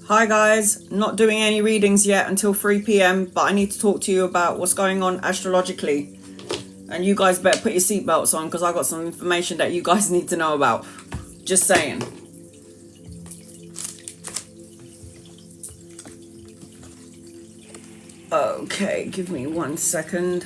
Hi guys, not doing any readings yet until 3 p.m, but I need to talk to you about what's going on astrologically. And you guys better put your seatbelts on because I got some information that you guys need to know about. Just saying. Okay, give me 1 second.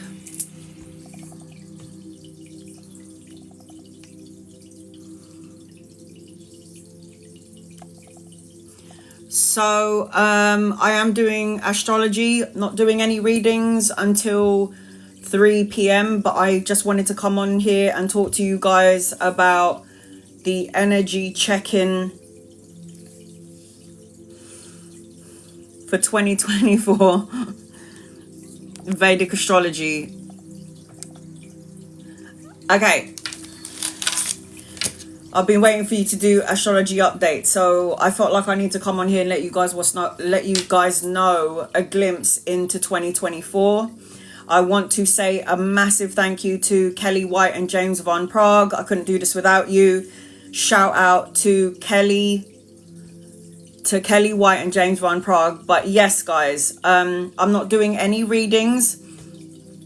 So I am doing astrology, not doing any readings until 3 p.m, but I just wanted to come on here and talk to you guys about the energy check-in for 2024 Vedic Astrology. Okay, I've been waiting for you to do astrology update, so I felt like I need to come on here and let you guys know a glimpse into 2024. I want to say a massive thank you to Kelly White and James Von Prague. I couldn't do this without you. Shout out to Kelly White and James Von Prague. But yes, guys, I'm not doing any readings.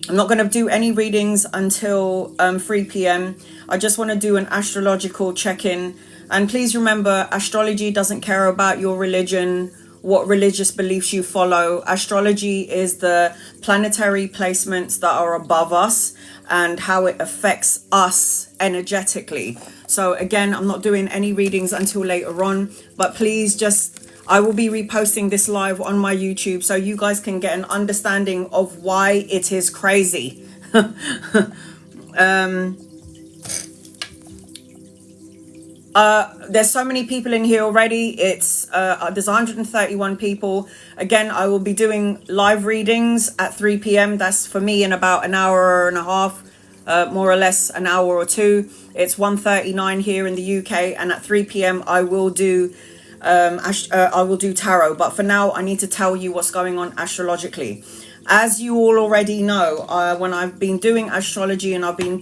I'm not going to do any readings until 3 p.m. I just want to do an astrological check-in. And please remember, astrology doesn't care about your religion, what religious beliefs you follow. Astrology is the planetary placements that are above us and how it affects us energetically. So again, I'm not doing any readings until later on, but please I will be reposting this live on my YouTube so you guys can get an understanding of why it is crazy. There's so many people in here already. There's 131 people. Again, I will be doing live readings at 3 p.m. That's for me in about an hour and a half, more or less an hour or two. It's 1:39 here in the UK, and at 3 p.m. I will do tarot. But for now, I need to tell you what's going on astrologically. As you all already know, when I've been doing astrology and I've been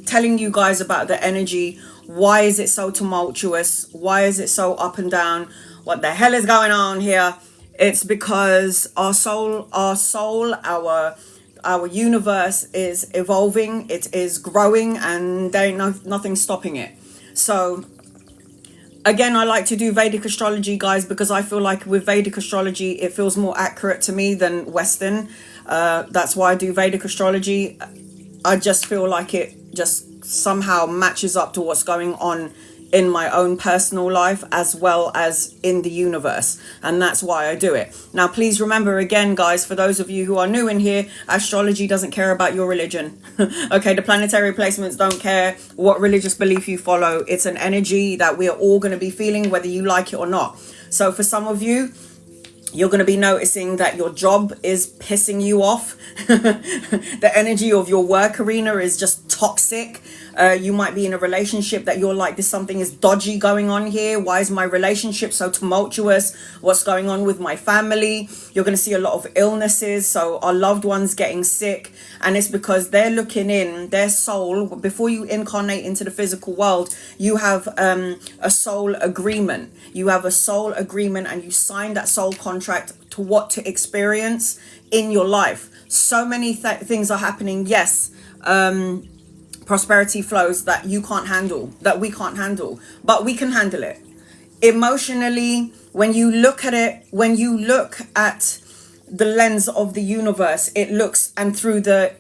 telling you guys about the energy, why is it so tumultuous? Why is it so up and down? What the hell is going on here? It's because our universe is evolving, it is growing, and there ain't nothing stopping it. So again, I like to do Vedic astrology, guys, because I feel like with Vedic astrology, it feels more accurate to me than Western. That's why I do Vedic astrology. I just feel like it just somehow matches up to what's going on in my own personal life as well as in the universe, and that's why I do it. Now please remember, again guys, for those of you who are new in here, astrology doesn't care about your religion. Okay, the planetary placements don't care what religious belief you follow. It's an energy that we are all going to be feeling whether you like it or not. So for some of you, you're going to be noticing that your job is pissing you off. The energy of your work arena is just toxic. You might be in a relationship that you're like, this something is dodgy going on here. Why is my relationship so tumultuous? What's going on with my family? You're going to see a lot of illnesses. So our loved ones getting sick. And it's because they're looking in their soul. Before you incarnate into the physical world, you have a soul agreement. You have a soul agreement and you sign that soul contract to what to experience in your life. So many things are happening. Yes. Prosperity flows that you can't handle, that we can't handle, but we can handle it. Emotionally, when you look at it, when you look at the lens of the universe, it looks, and through the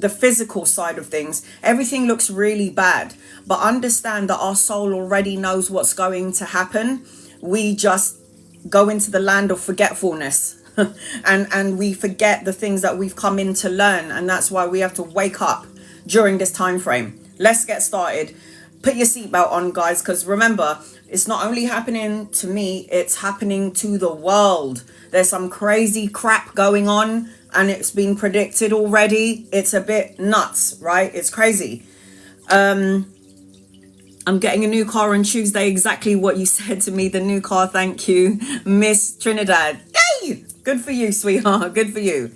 physical side of things, everything looks really bad. But understand that our soul already knows what's going to happen. We just go into the land of forgetfulness and we forget the things that we've come in to learn, and that's why we have to wake up during this time frame. Let's get started. Put your seatbelt on, guys, because remember, it's not only happening to me, it's happening to the world. There's some crazy crap going on and it's been predicted already. It's a bit nuts, right? It's crazy. I'm getting a new car on Tuesday. Exactly what you said to me. The new car, thank you, Miss Trinidad. Yay! Good for you, sweetheart. Good for you.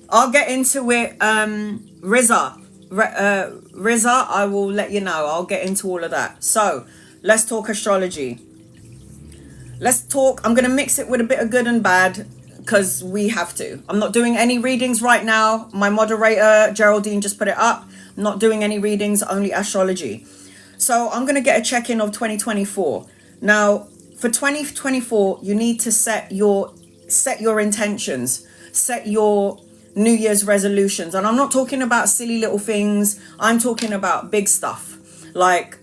I'll get into it. Riza, I will let you know. I'll get into all of that. So let's talk astrology. Let's talk. I'm going to mix it with a bit of good and bad because we have to. I'm not doing any readings right now. My moderator, Geraldine, just put it up. I'm not doing any readings, only astrology. So I'm going to get a check-in of 2024. Now, for 2024, you need to set your intentions, set your New Year's resolutions. And I'm not talking about silly little things. I'm talking about big stuff. Like,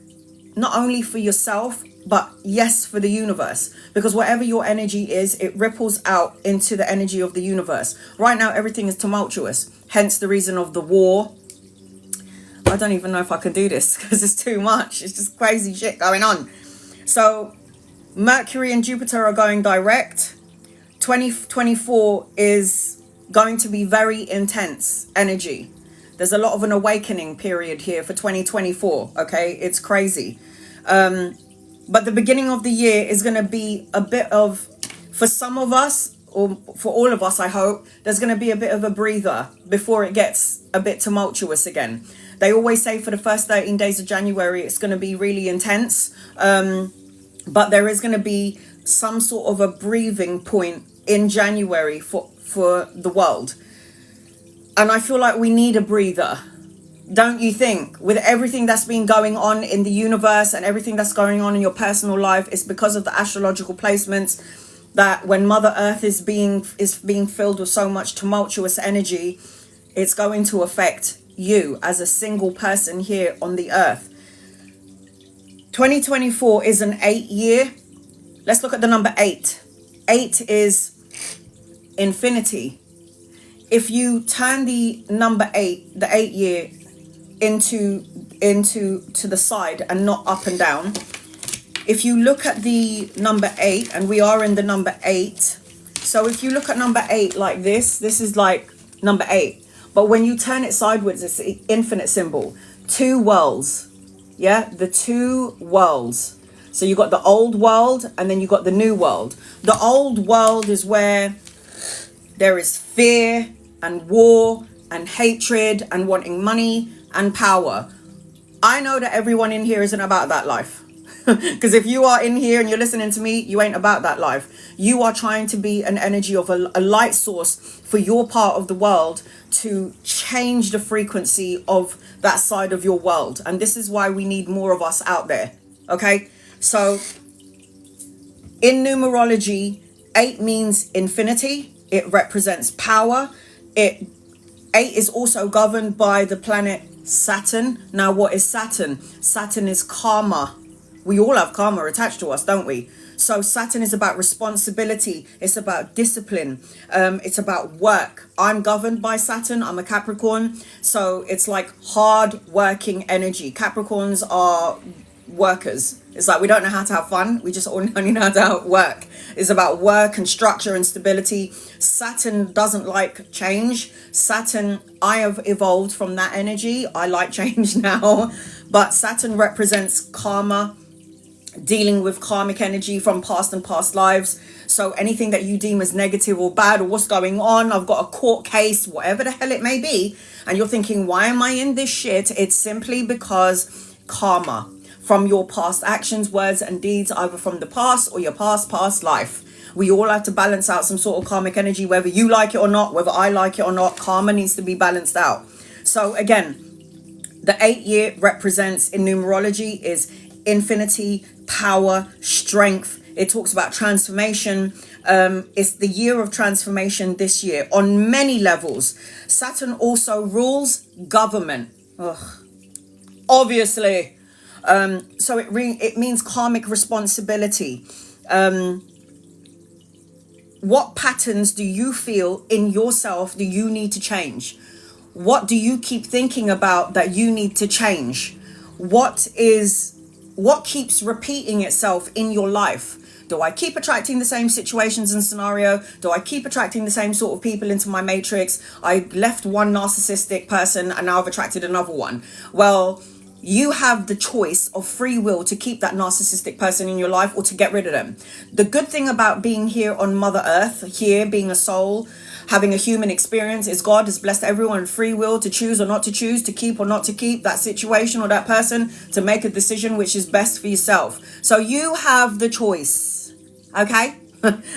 not only for yourself, but yes, for the universe. Because whatever your energy is, it ripples out into the energy of the universe. Right now, everything is tumultuous. Hence the reason of the war. I don't even know if I can do this because it's too much. It's just crazy shit going on. So Mercury and Jupiter are going direct. 2024 is going to be very intense energy. There's a lot of an awakening period here for 2024. Okay, it's crazy. But the beginning of the year is going to be a bit of, for some of us, or for all of us, I hope, there's going to be a bit of a breather before it gets a bit tumultuous again. They always say for the first 13 days of January, it's going to be really intense. But there is going to be some sort of a breathing point in January for the world. And I feel like we need a breather. Don't you think? With everything that's been going on in the universe and everything that's going on in your personal life, it's because of the astrological placements that when Mother Earth is being filled with so much tumultuous energy, it's going to affect you as a single person here on the earth. 2024 is an 8 year. Let's look at the number 8. 8 is infinity. If you turn the number 8, the 8 year, into to the side and not up and down. If you look at the number 8, and we are in the number 8. So if you look at number 8 like this is like number 8. But when you turn it sideways, it's the infinite symbol. 2 worlds. Yeah, the 2 worlds. So you got the old world and then you got the new world. The old world is where there is fear and war and hatred and wanting money and power. I know that everyone in here isn't about that life. Because if you are in here and you're listening to me, you ain't about that life. You are trying to be an energy of a light source for your part of the world to change the frequency of that side of your world. And this is why we need more of us out there. Okay? So in numerology, 8 means infinity. It represents power. 8 is also governed by the planet Saturn. Now, what is Saturn? Saturn is karma. We all have karma attached to us, don't we? So Saturn is about responsibility. It's about discipline. It's about work. I'm governed by Saturn. I'm a Capricorn. So it's like hard working energy. Capricorns are workers. It's like we don't know how to have fun. We just only know how to work. It's about work and structure and stability. Saturn doesn't like change. Saturn, I have evolved from that energy. I like change now. But Saturn represents karma, dealing with karmic energy from past and past lives. So anything that you deem as negative or bad or what's going on, I've got a court case, whatever the hell it may be, and you're thinking, why am I in this shit? It's simply because karma from your past actions, words and deeds, either from the past or your past life. We all have to balance out some sort of karmic energy, whether you like it or not, whether I like it or not. Karma needs to be balanced out. So again, the 8 year represents in numerology is infinity, power, strength. It talks about transformation. It's the year of transformation this year on many levels. Saturn also rules government. Obviously. So it means karmic responsibility. What patterns do you feel in yourself do you need to change? What do you keep thinking about that you need to change? What keeps repeating itself in your life? Do I keep attracting the same situations and scenario? Do I keep attracting the same sort of people into my matrix? I left one narcissistic person and now I've attracted another one. Well, you have the choice of free will to keep that narcissistic person in your life or to get rid of them. The good thing about being here on Mother Earth, here being a soul, having a human experience, is God has blessed everyone with free will to choose or not to choose, to keep or not to keep that situation or that person, to make a decision which is best for yourself. So you have the choice. okay?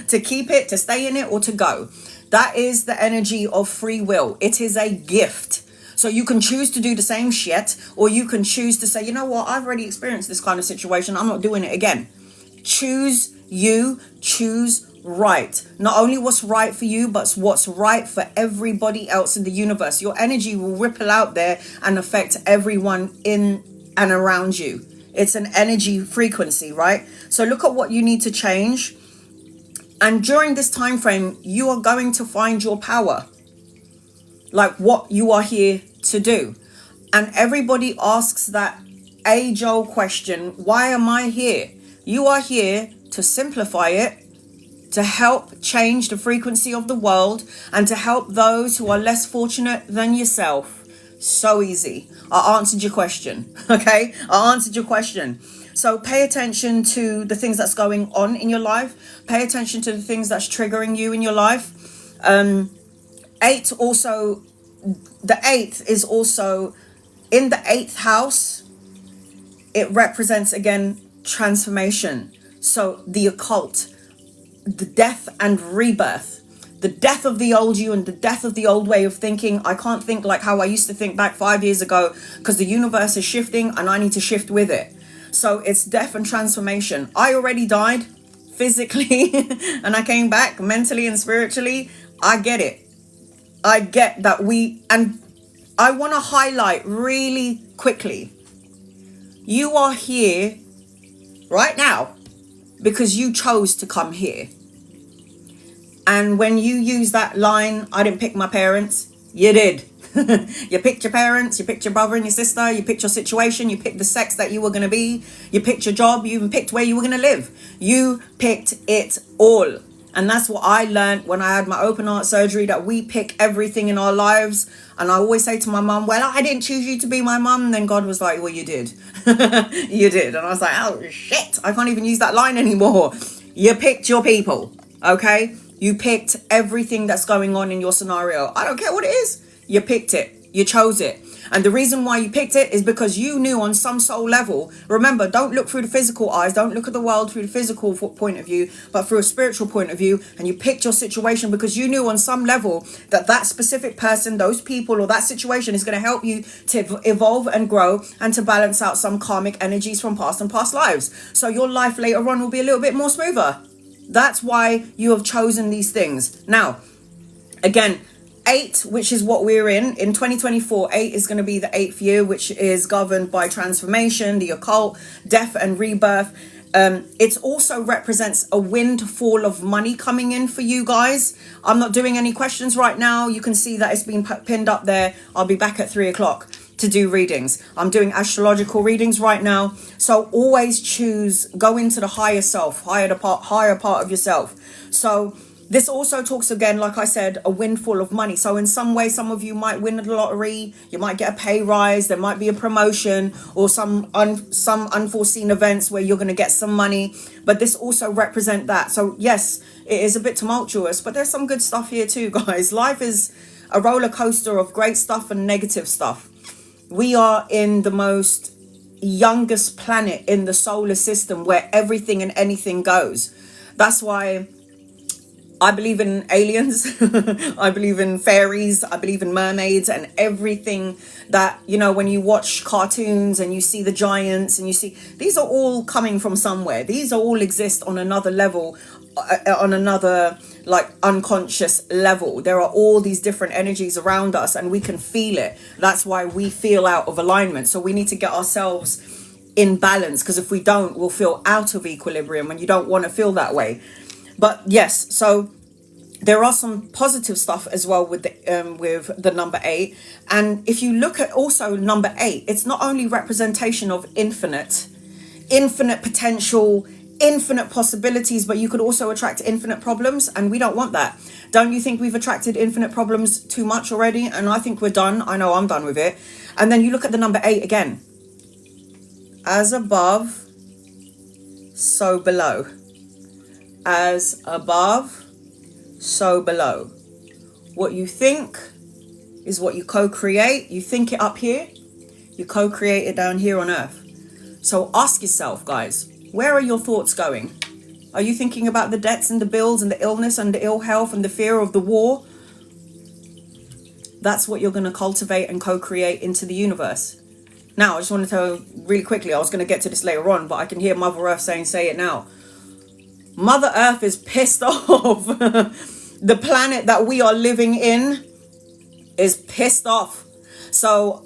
To keep it, to stay in it, or to go. That is the energy of free will. It is a gift. So you can choose to do the same shit, or you can choose to say, you know what, I've already experienced this kind of situation. I'm not doing it again. Choose you, choose right. Not only what's right for you, but what's right for everybody else in the universe. Your energy will ripple out there and affect everyone in and around you. It's an energy frequency, right? So look at what you need to change. And during this time frame, you are going to find your power, like what you are here to do. And everybody asks that age-old question, why am I here? You are here to simplify it, to help change the frequency of the world, and to help those who are less fortunate than yourself. So easy. I answered your question, okay? I answered your question. So pay attention to the things that's going on in your life. Pay attention to the things that's triggering you in your life. Eight also, the eighth is also in the eighth house. It represents, again, transformation. So the occult, the death and rebirth. The death of the old you and the death of the old way of thinking. I can't think like how I used to think back 5 years ago, because the universe is shifting and I need to shift with it. So it's death and transformation. I already died physically and I came back mentally and spiritually. I get it. I get that and I want to highlight really quickly. You are here right now because you chose to come here. And when you use that line, I didn't pick my parents, you did. You picked your parents, you picked your brother and your sister, you picked your situation, you picked the sex that you were going to be, you picked your job, you even picked where you were going to live. You picked it all. And that's what I learned when I had my open heart surgery, that we pick everything in our lives. And I always say to my mum, well, I didn't choose you to be my mum. And then God was like, well, you did. You did. And I was like, oh, shit, I can't even use that line anymore. You picked your people, okay? You picked everything that's going on in your scenario. I don't care what it is. You picked it. You chose it. And the reason why you picked it is because you knew on some soul level. Remember, don't look through the physical eyes. Don't look at the world through the physical point of view, but through a spiritual point of view. And you picked your situation because you knew on some level that that specific person, those people, or that situation is going to help you to evolve and grow and to balance out some karmic energies from past and past lives. So your life later on will be a little bit more smoother. That's why you have chosen these things. Now, again, 8, which is what we're in 2024, 8 is going to be the 8th year, which is governed by transformation, the occult, death and rebirth. It also represents a windfall of money coming in for you guys. I'm not doing any questions right now. You can see that it's been pinned up there. I'll be back at 3 o'clock to do readings. I'm doing astrological readings right now. So always go into the higher self, higher part of yourself. So this also talks, again, like I said, a windfall of money. So in some way, some of you might win the lottery. You might get a pay rise. There might be a promotion or some unforeseen events where you're going to get some money. But this also represents that. So yes, it is a bit tumultuous, but there's some good stuff here too, guys. Life is a roller coaster of great stuff and negative stuff. We are in the most youngest planet in the solar system where everything and anything goes. That's why I believe in aliens. I believe in fairies. I believe in mermaids and everything that, when you watch cartoons and you see the giants and you see, these are all coming from somewhere. These all exist on another level, on another like unconscious level. There are all these different energies around us and we can feel it. That's why we feel out of alignment. So we need to get ourselves in balance, because if we don't, we'll feel out of equilibrium, and you don't want to feel that way. But yes, so there are some positive stuff as well with the number 8. And if you look at also number 8, it's not only representation of infinite potential, infinite possibilities, but you could also attract infinite problems, and we don't want that. Don't you think we've attracted infinite problems too much already? And I think we're done. I know I'm done with it. And then you look at the number 8 again. As above, so below. As above, so below. What you think is what you co-create. You think it up here, you co-create it down here on earth. So ask yourself, guys, where are your thoughts going? Are you thinking about the debts and the bills and the illness and the ill health and the fear of the war? That's what you're going to cultivate and co-create into the universe. Now, I just want to tell really quickly, I was going to get to this later on, but I can hear Mother Earth saying, say it now. Mother Earth is pissed off. The planet that we are living in is pissed off. So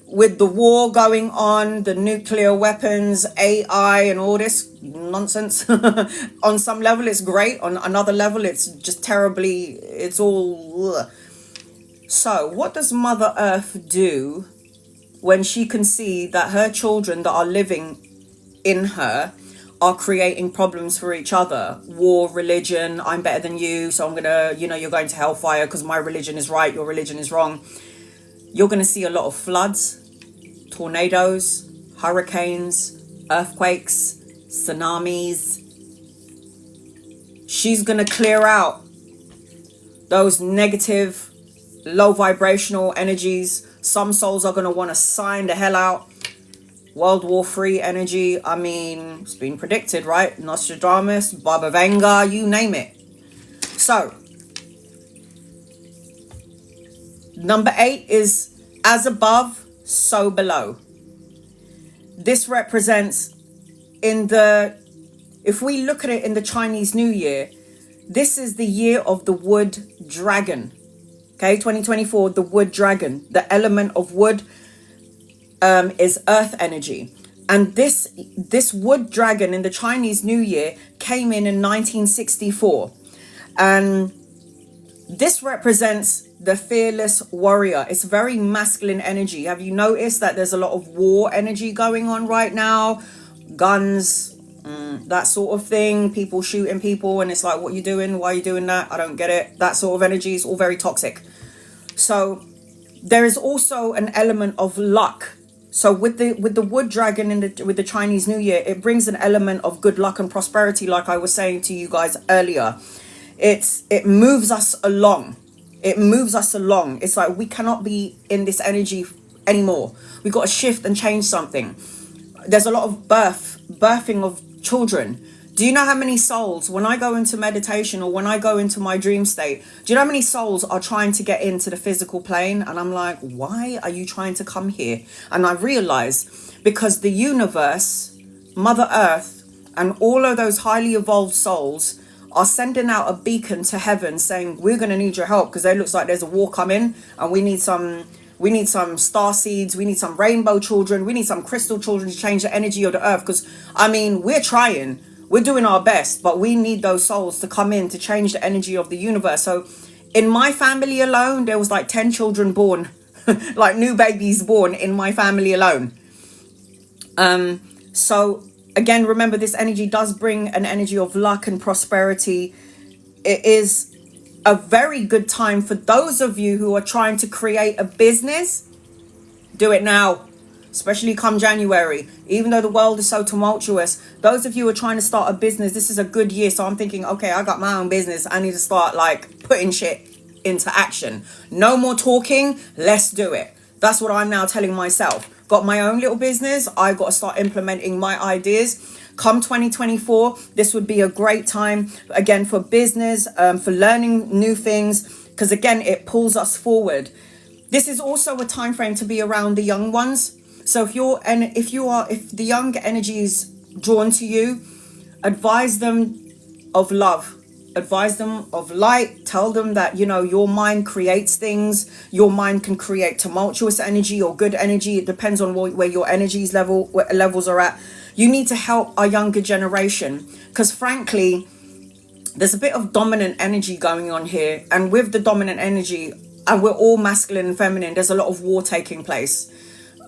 with the war going on, the nuclear weapons, AI and all this nonsense, on some level it's great, on another level it's just terribly, it's all ugh. So what does Mother Earth do when she can see that her children that are living in her are creating problems for each other? War, religion, I'm better than you, so I'm gonna, you're going to hellfire because my religion is right, your religion is wrong. You're gonna see a lot of floods, tornadoes, hurricanes, earthquakes, tsunamis. She's gonna clear out those negative, low vibrational energies. Some souls are gonna want to sign the hell out. World War III energy, I mean, it's been predicted, right? Nostradamus, Baba Vanga, you name it. So, number 8 is as above, so below. This represents if we look at it in the Chinese New Year, this is the year of the wood dragon. Okay, 2024, the wood dragon. The element of wood is earth energy. And this wood dragon in the Chinese New Year came in 1964. And this represents the fearless warrior. It's very masculine energy. Have you noticed that there's a lot of war energy going on right now? Guns, that sort of thing. People shooting people and it's like, what you doing? Why are you doing that? I don't get it. That sort of energy is all very toxic. So there is also an element of luck. So with the wood dragon with the Chinese New Year, it brings an element of good luck and prosperity, like I was saying to you guys earlier. It moves us along. It moves us along. It's like we cannot be in this energy anymore. We got to shift and change something. There's a lot of birthing of children. Do you know how many souls, when I go into meditation or when I go into my dream state, do you know how many souls are trying to get into the physical plane? And I'm like, why are you trying to come here? And I realize because the universe, Mother Earth, and all of those highly evolved souls are sending out a beacon to heaven saying, we're going to need your help because it looks like there's a war coming and we need some star seeds, we need some rainbow children, we need some crystal children to change the energy of the earth. Because, I mean, we're trying. We're doing our best, but we need those souls to come in to change the energy of the universe. So in my family alone, there was like 10 children born, like new babies born in my family alone. So again, remember, this energy does bring an energy of luck and prosperity. It is a very good time for those of you who are trying to create a business. Do it now. Especially come January, even though the world is so tumultuous. Those of you who are trying to start a business, this is a good year. So I'm thinking, okay, I got my own business. I need to start like putting shit into action. No more talking. Let's do it. That's what I'm now telling myself. Got my own little business. I got to start implementing my ideas. Come 2024, this would be a great time again for business, for learning new things, because again, it pulls us forward. This is also a time frame to be around the young ones. So if the young energy is drawn to you, advise them of love, advise them of light, tell them that, your mind creates things. Your mind can create tumultuous energy or good energy. It depends on where your energies levels are at. You need to help our younger generation because frankly, there's a bit of dominant energy going on here. And with the dominant energy, and we're all masculine and feminine, there's a lot of war taking place.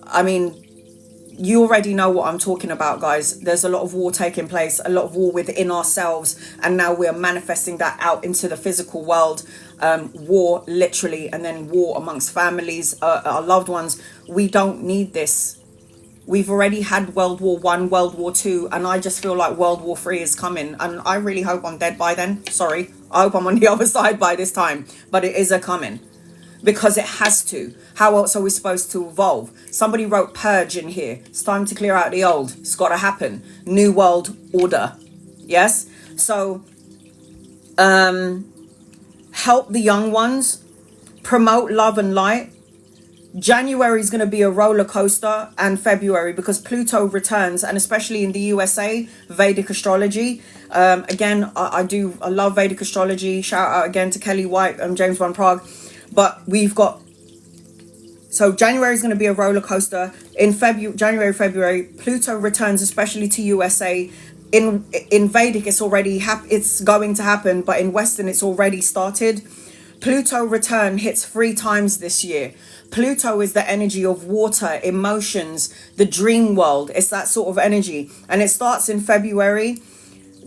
I mean, you already know what I'm talking about, guys. There's a lot of war taking place, a lot of war within ourselves. And now we're manifesting that out into the physical world. War, literally, and then war amongst families, our loved ones. We don't need this. We've already had World War I, World War II, and I just feel like World War III is coming. And I really hope I'm dead by then. Sorry. I hope I'm on the other side by this time. But it is a coming. Because it has to. How else are we supposed to evolve? Somebody wrote purge in here. It's time to clear out the old. It's got to happen. New world order. Yes. So help the young ones, promote love and light. January is going to be a roller coaster, and February, because Pluto returns, and especially in the USA, Vedic astrology. Again, I love Vedic astrology. Shout out again to Kelly White and James Van Prague. But we've got, so January is going to be a roller coaster. In January, February, Pluto returns, especially to USA. In Vedic, it's already it's going to happen, but in Western, it's already started. Pluto return hits 3 times this year. Pluto is the energy of water, emotions, the dream world. It's that sort of energy. And it starts in February,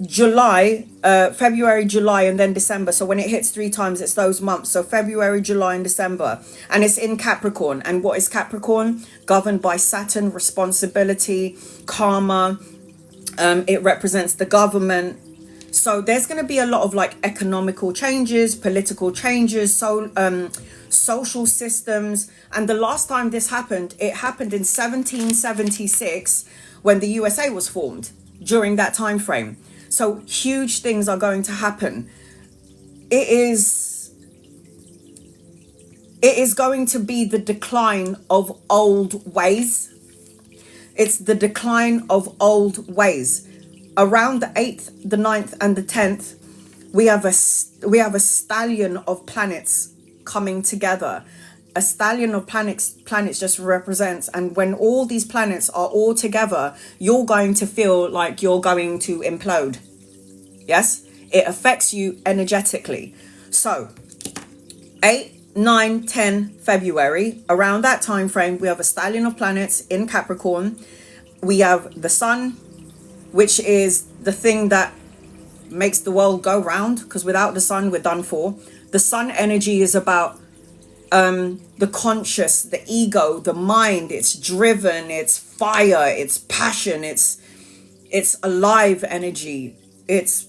July, and then December. So when it hits 3 times, it's those months. So February, July, and December. And it's in Capricorn. And what is Capricorn? Governed by Saturn, responsibility, karma. It represents the government. So there's going to be a lot of like economical changes, political changes, social systems. And the last time this happened, it happened in 1776 when the USA was formed, during that time frame. So huge things are going to happen. It is going to be the decline of old ways. It's the decline of old ways. Around the 8th, the 9th, and the 10th, we have a stallion of planets coming together. A stallion of planets just represents, and when all these planets are all together, you're going to feel like you're going to implode. Yes? It affects you energetically. So 8, 9, 10 February, around that time frame, we have a stallion of planets in Capricorn. We have the sun, which is the thing that makes the world go round, because without the sun, we're done for. The sun energy is about the conscious, the ego, the mind. It's driven, it's fire, it's passion, it's alive energy, it's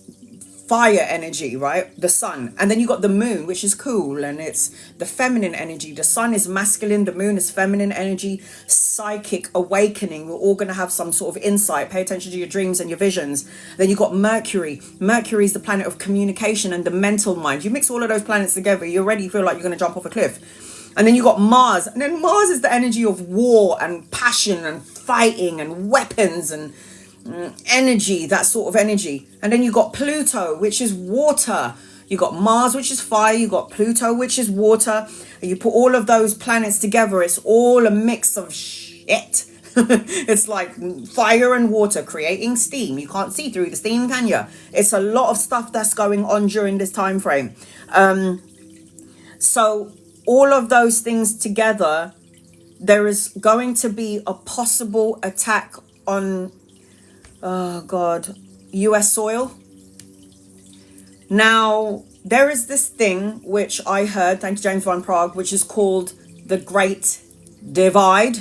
fire energy, right? The sun. And then you got the moon, which is cool, and it's the feminine energy. The sun is masculine, the moon is feminine energy, psychic awakening. We're all going to have some sort of insight. Pay attention to your dreams and your visions. Then you got Mercury. Mercury is the planet of communication and the mental mind. You mix all of those planets together, you already feel like you're going to jump off a cliff. And then you got Mars. And then Mars is the energy of war and passion and fighting and weapons and energy, that sort of energy. And then you got Pluto, which is water. You got Mars, which is fire. You got Pluto, which is water. And you put all of those planets together, it's all a mix of shit. It's like fire and water creating steam. You can't see through the steam, can you? It's a lot of stuff that's going on during this time frame. So all of those things together, there is going to be a possible attack on US soil. Now, there is this thing which I heard, thank you James Van Prague, which is called the Great Divide,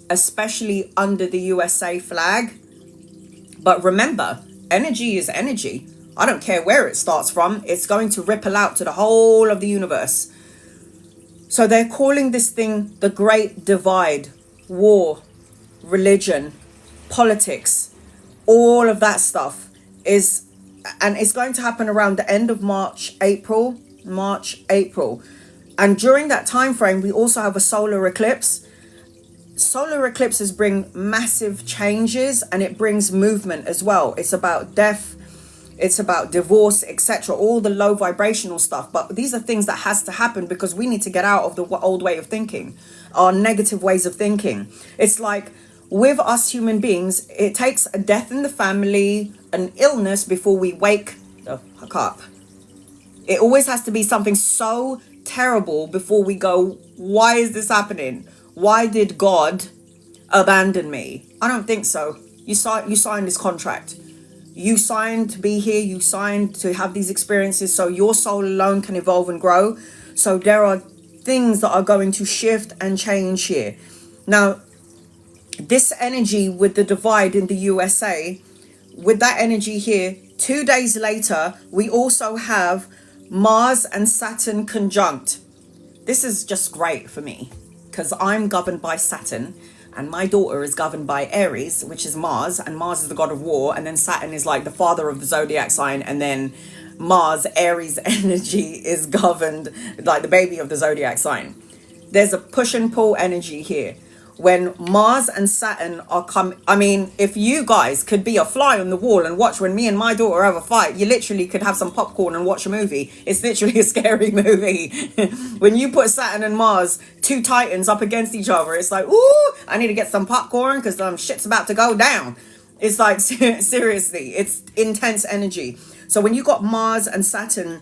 especially under the USA flag. But remember, energy is energy. I don't care where it starts from, it's going to ripple out to the whole of the universe. So they're calling this thing the Great Divide. War, religion, politics, all of that stuff is, and it's going to happen around the end of March, April. And during that time frame, we also have a solar eclipse. Solar eclipses bring massive changes, and it brings movement as well. It's about death, it's about divorce, etc. All the low vibrational stuff. But these are things that has to happen because we need to get out of the old way of thinking, our negative ways of thinking. It's like, with us human beings, it takes a death in the family, an illness before we wake the fuck up. It always has to be something so terrible before we go, why is this happening? Why did God abandon me? I don't think so. You signed this contract. You signed to be here. You signed to have these experiences so your soul alone can evolve and grow. So there are things that are going to shift and change here. Now, this energy with the divide in the USA, with that energy here, 2 days later, we also have Mars and Saturn conjunct. This is just great for me because I'm governed by Saturn. and my daughter is governed by Aries, which is Mars, and Mars is the god of war, and then Saturn is like the father of the zodiac sign, and then Mars, Aries energy is governed like the baby of the zodiac sign. There's a push and pull energy here. When Mars and Saturn are I mean, if you guys could be a fly on the wall and watch when me and my daughter have a fight, you literally could have some popcorn and watch a movie. It's literally a scary movie. When you put Saturn and Mars, two titans up against each other, it's like, ooh, I need to get some popcorn because shit's about to go down. It's like, seriously, it's intense energy. So when you got Mars and Saturn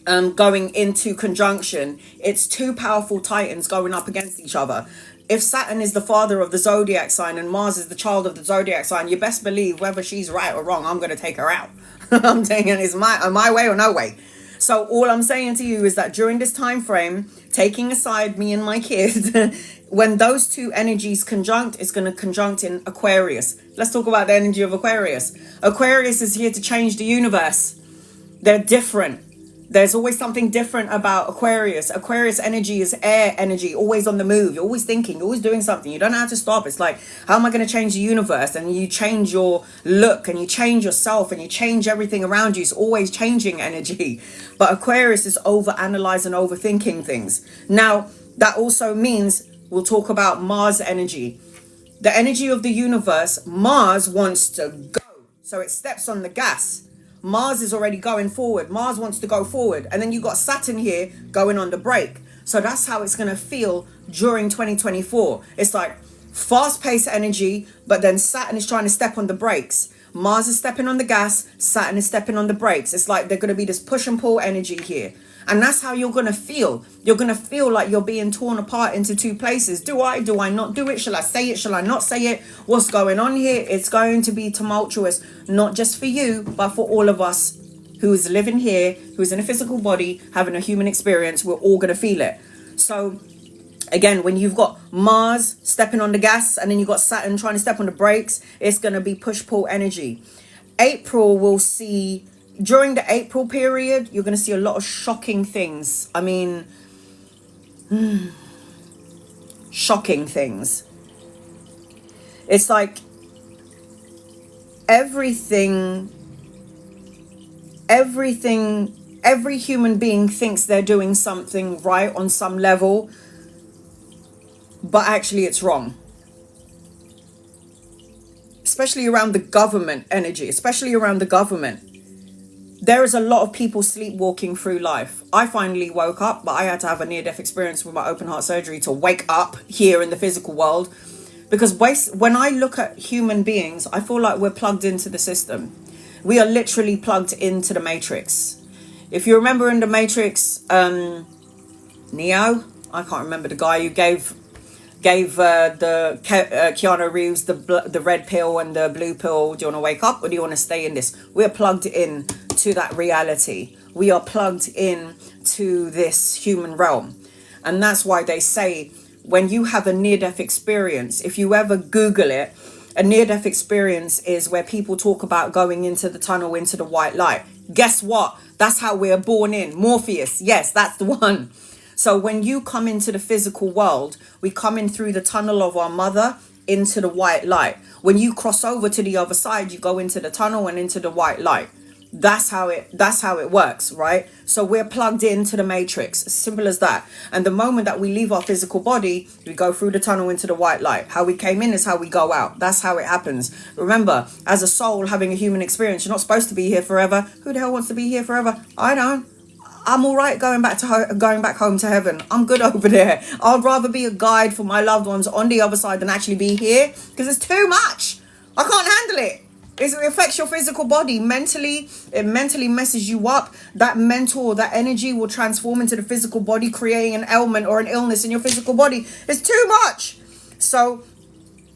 going into conjunction, it's two powerful titans going up against each other. If Saturn is the father of the zodiac sign and Mars is the child of the zodiac sign, you best believe whether she's right or wrong, I'm going to take her out. I'm saying it's my way or no way. So all I'm saying to you is that during this time frame, taking aside me and my kid, when those two energies conjunct, it's going to conjunct in Aquarius. Let's talk about the energy of Aquarius. Aquarius is here to change the universe. They're different. There's always something different about Aquarius. Aquarius energy is air energy, always on the move. You're always thinking, you're always doing something. You don't know how to stop. It's like, how am I going to change the universe? And you change your look and you change yourself and you change everything around you. It's always changing energy. But Aquarius is over-analyzing and overthinking things. Now, that also means we'll talk about Mars energy. The energy of the universe, Mars wants to go. So it steps on the gas. Mars is already going forward. Mars wants to go forward. And then you got Saturn here going on the brake. So that's how it's going to feel during 2024. It's like fast-paced energy, but then Saturn is trying to step on the brakes. Mars is stepping on the gas. Saturn is stepping on the brakes. It's like they're going to be this push and pull energy here. And that's how you're going to feel. You're going to feel like you're being torn apart into two places. Do I not do it? Shall I say it? Shall I not say it? What's going on here? It's going to be tumultuous, not just for you, but for all of us who is living here, who's in a physical body, having a human experience. We're all going to feel it. So again, when you've got Mars stepping on the gas and then you've got Saturn trying to step on the brakes, it's going to be push-pull energy. April will see... During the April period, you're going to see a lot of shocking things. I mean, shocking things. It's like every human being thinks they're doing something right on some level, but actually it's wrong. Especially around the government energy, especially around the government. There is a lot of people sleepwalking through life. I finally woke up, but I had to have a near-death experience with my open heart surgery to wake up here in the physical world. Because when I look at human beings, I feel like we're plugged into the system. We are literally plugged into the Matrix. If you remember in the Matrix, Neo, I can't remember the guy who gave Keanu Reeves the red pill and the blue pill. Do you want to wake up or do you want to stay in this? We're plugged in to that reality. We are plugged in to this human realm. And that's why they say when you have a near-death experience, if you ever Google it, a near-death experience is where people talk about going into the tunnel, into the white light. Guess what? That's how we're born in. Morpheus. Yes, that's the one. So when you come into the physical world, we come in through the tunnel of our mother into the white light. When you cross over to the other side, you go into the tunnel and into the white light. That's how it works, right? So we're plugged into the Matrix, simple as that. And the moment that we leave our physical body, we go through the tunnel into the white light. How we came in is how we go out. That's how it happens. Remember, as a soul having a human experience, you're not supposed to be here forever. Who the hell wants to be here forever? I don't. I'm all right going back home to heaven. I'm good over there. I'd rather be a guide for my loved ones on the other side than actually be here, because it's too much. I can't handle it. It affects your physical body mentally. It mentally messes you up. That mental, that energy will transform into the physical body, creating an ailment or an illness in your physical body. It's too much. So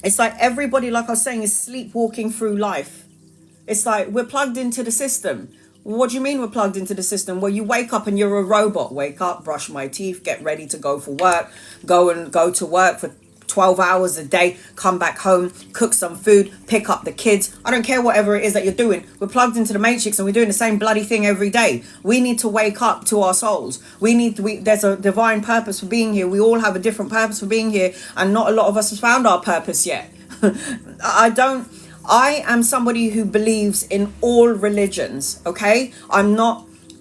it's like everybody, like I was saying, is sleepwalking through life. It's like we're plugged into the system. What do you mean we're plugged into the system? Well, you wake up and you're a robot. Wake up, brush my teeth, get ready to go for work, go to work for 12 hours a day, come back home, cook some food, pick up the kids. I don't care whatever it is that you're doing. We're plugged into the matrix and we're doing the same bloody thing every day. We need to wake up to our souls. There's a divine purpose for being here. We all have a different purpose for being here, and not a lot of us have found our purpose yet. I am somebody who believes in all religions, okay?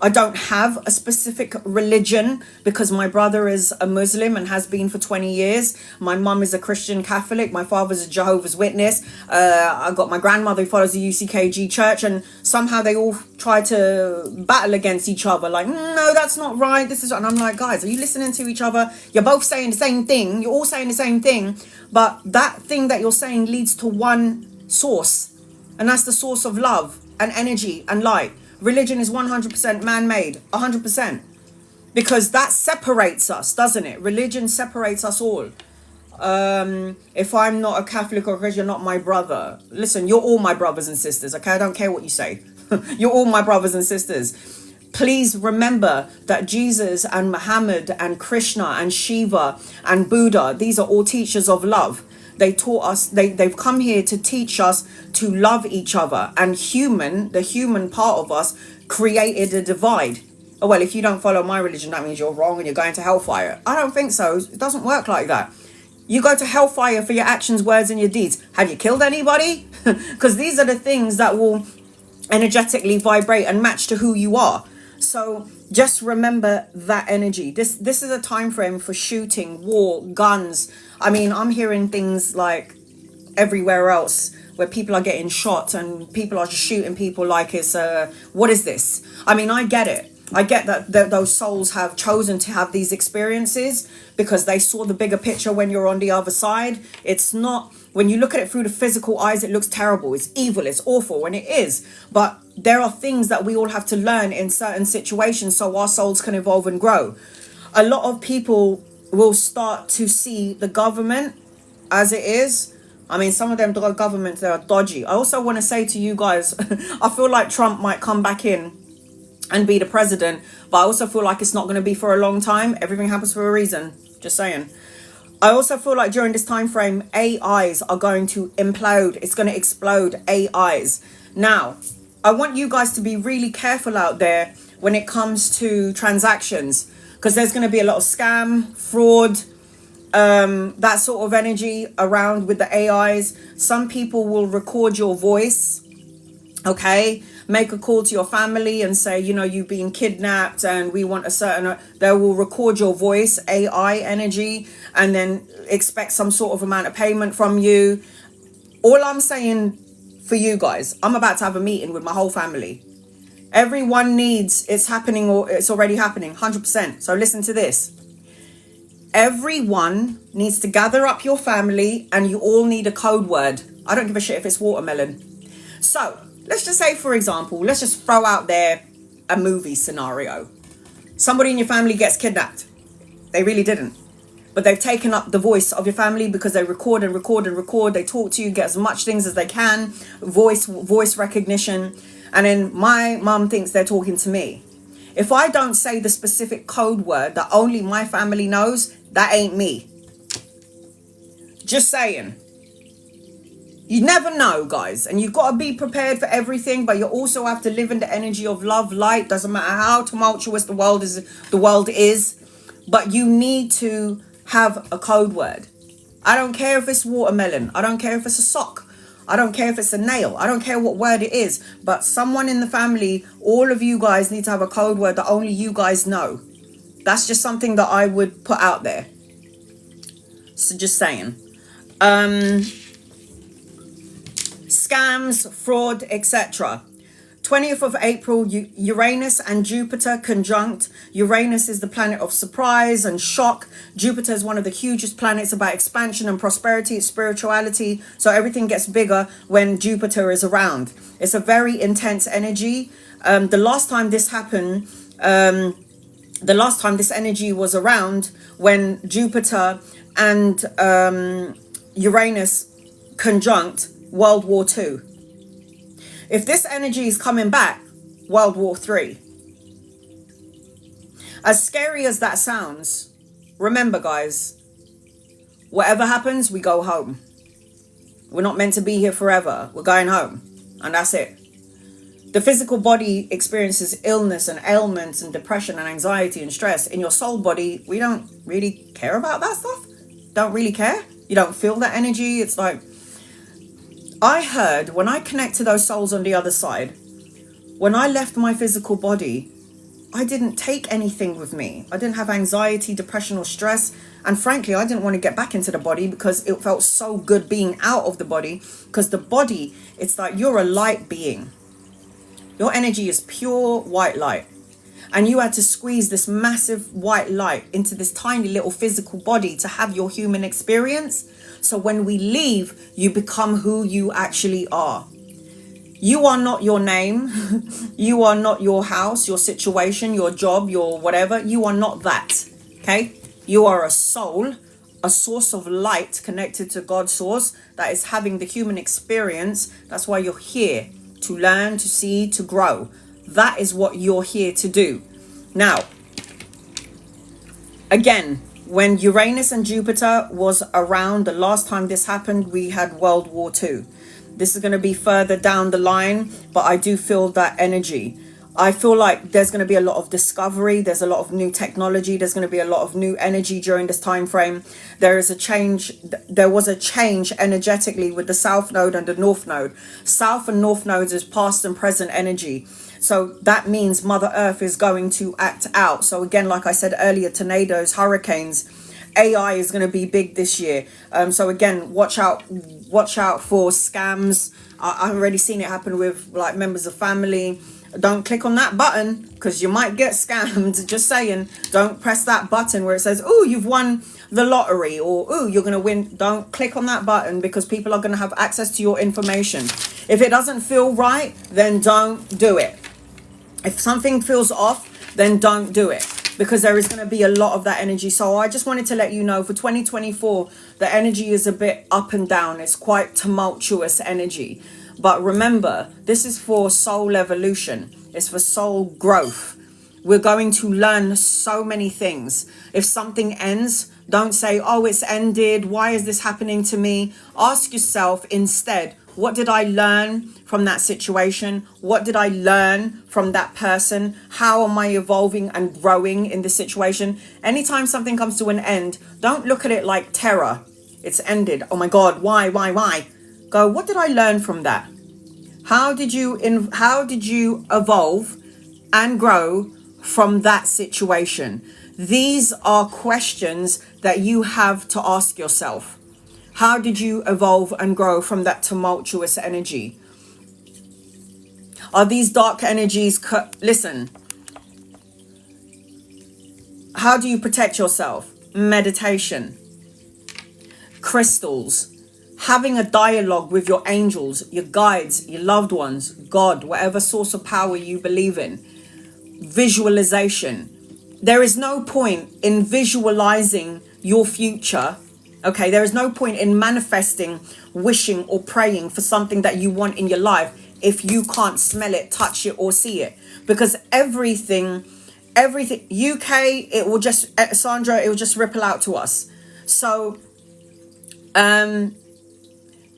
I don't have a specific religion because my brother is a Muslim and has been for 20 years. My mum is a Christian Catholic. My father's a Jehovah's Witness. I got my grandmother who follows the UCKG church, and somehow they all try to battle against each other. Like, no, that's not right. And I'm like, guys, are you listening to each other? You're both saying the same thing. You're all saying the same thing. But that thing that you're saying leads to one source, and that's the source of love and energy and light. Religion is 100% man-made, 100%, because that separates us, doesn't it? Religion separates us all. If I'm not a Catholic or Christian, you're not my brother. Listen, you're all my brothers and sisters, okay? I don't care what you say. You're all my brothers and sisters. Please remember that Jesus and Muhammad and Krishna and Shiva and Buddha, these are all teachers of love. They taught us, they've come here to teach us to love each other. And the human part of us created a divide. Oh, well, if you don't follow my religion, that means you're wrong and you're going to hellfire. I don't think so. It doesn't work like that. You go to hellfire for your actions, words, and your deeds. Have you killed anybody? Because these are the things that will energetically vibrate and match to who you are. So just remember that energy. This is a time frame for shooting, war, guns. I mean, I'm hearing things like everywhere else where people are getting shot and people are just shooting people like it's what is this? I mean, I get it. I get that those souls have chosen to have these experiences because they saw the bigger picture when you're on the other side. It's not, when you look at it through the physical eyes, it looks terrible. It's evil. It's awful, and it is. But there are things that we all have to learn in certain situations so our souls can evolve and grow. A lot of people will start to see the government as it is. I mean, some of them governments, they are dodgy. I also want to say to you guys, I feel like Trump might come back in and be the president, but I also feel like it's not going to be for a long time. Everything happens for a reason. Just saying. I also feel like during this time frame, AIs are going to implode. It's going to explode, AIs. Now, I want you guys to be really careful out there when it comes to transactions, because there's going to be a lot of scam, fraud, that sort of energy around with the AIs. Some people will record your voice, okay? Make a call to your family and say, you know, you've been kidnapped and we want a certain, they will record your voice, AI energy, and then expect some sort of amount of payment from you. All I'm saying for you guys, I'm about to have a meeting with my whole family. Everyone needs, it's happening, or it's already happening, 100%. So listen to this. Everyone needs to gather up your family and you all need a code word. I don't give a shit if it's watermelon. So let's just say, for example, let's just throw out there a movie scenario. Somebody in your family gets kidnapped. They really didn't. But they've taken up the voice of your family because they record and record and record. They talk to you, get as much things as they can, voice recognition. And then my mum thinks they're talking to me. If I don't say the specific code word that only my family knows, that ain't me. Just saying. You never know, guys. And you've got to be prepared for everything, but you also have to live in the energy of love, light. Doesn't matter how tumultuous the world is. But you need to have a code word. I don't care if it's watermelon. I don't care if it's a sock. I don't care if it's a nail. I don't care what word it is. But someone in the family, all of you guys need to have a code word that only you guys know. That's just something that I would put out there. So just saying. Scams, fraud, etc. 20th of April, Uranus and Jupiter conjunct. Uranus is the planet of surprise and shock. Jupiter is one of the hugest planets about expansion and prosperity, spirituality. So everything gets bigger when Jupiter is around. It's a very intense energy. The last time this happened, the last time this energy was around, when Jupiter and Uranus conjunct, World War II. If this energy is coming back, World War III. As scary as that sounds, remember guys, Whatever happens, we go home. We're not meant to be here forever. We're going home. And that's it. The physical body experiences illness and ailments and depression and anxiety and stress. In your soul body, we don't really care about that stuff. Don't really care. You don't feel that energy. It's like, I heard when I connect to those souls on the other side, when I left my physical body, I didn't take anything with me. I didn't have anxiety, depression, or stress. And frankly, I didn't want to get back into the body because it felt so good being out of the body. Because the body, it's like you're a light being. Your energy is pure white light. And you had to squeeze this massive white light into this tiny little physical body to have your human experience. So when we leave, you become who you actually are. You are not your name. You are not your house, your situation, your job, your whatever. You are not that. Okay? You are a soul, a source of light connected to God's source that is having the human experience. That's why you're here, to learn, to see, to grow. That is what you're here to do. Now, again, when Uranus and Jupiter was around, the last time this happened, we had World War II. This is going to be further down the line, but I do feel that energy. I feel like there's going to be a lot of discovery. There's a lot of new technology. There's going to be a lot of new energy during this time frame. There is a change. There was a change energetically with the South Node and the North Node. South and North nodes is past and present energy. So that means Mother Earth is going to act out. So again, like I said earlier, tornadoes, hurricanes, AI is going to be big this year. So again, watch out for scams. I've already seen it happen with like members of family. Don't click on that button because you might get scammed. Just saying, don't press that button where it says, oh, you've won the lottery, or oh, you're going to win. Don't click on that button because people are going to have access to your information. If it doesn't feel right, then don't do it. If something feels off, then don't do it, because there is going to be a lot of that energy. So I just wanted to let you know for 2024, the energy is a bit up and down. It's quite tumultuous energy. But remember, this is for soul evolution. It's for soul growth. We're going to learn so many things. If something ends, don't say, oh, it's ended. Why is this happening to me? Ask yourself instead, what did I learn from that situation? What did I learn from that person? How am I evolving and growing in this situation? Anytime something comes to an end, don't look at it like terror. It's ended. Oh my God, why? Go, what did I learn from that? How did you evolve and grow from that situation? These are questions that you have to ask yourself. How did you evolve and grow from that tumultuous energy? Are these dark energies... Listen. How do you protect yourself? Meditation. Crystals. Having a dialogue with your angels, your guides, your loved ones, God, whatever source of power you believe in. Visualization. There is no point in visualizing your future. Okay, there is no point in manifesting, wishing or praying for something that you want in your life if you can't smell it, touch it or see it. Because everything, UK, it will just, Sandra, it will just ripple out to us. So,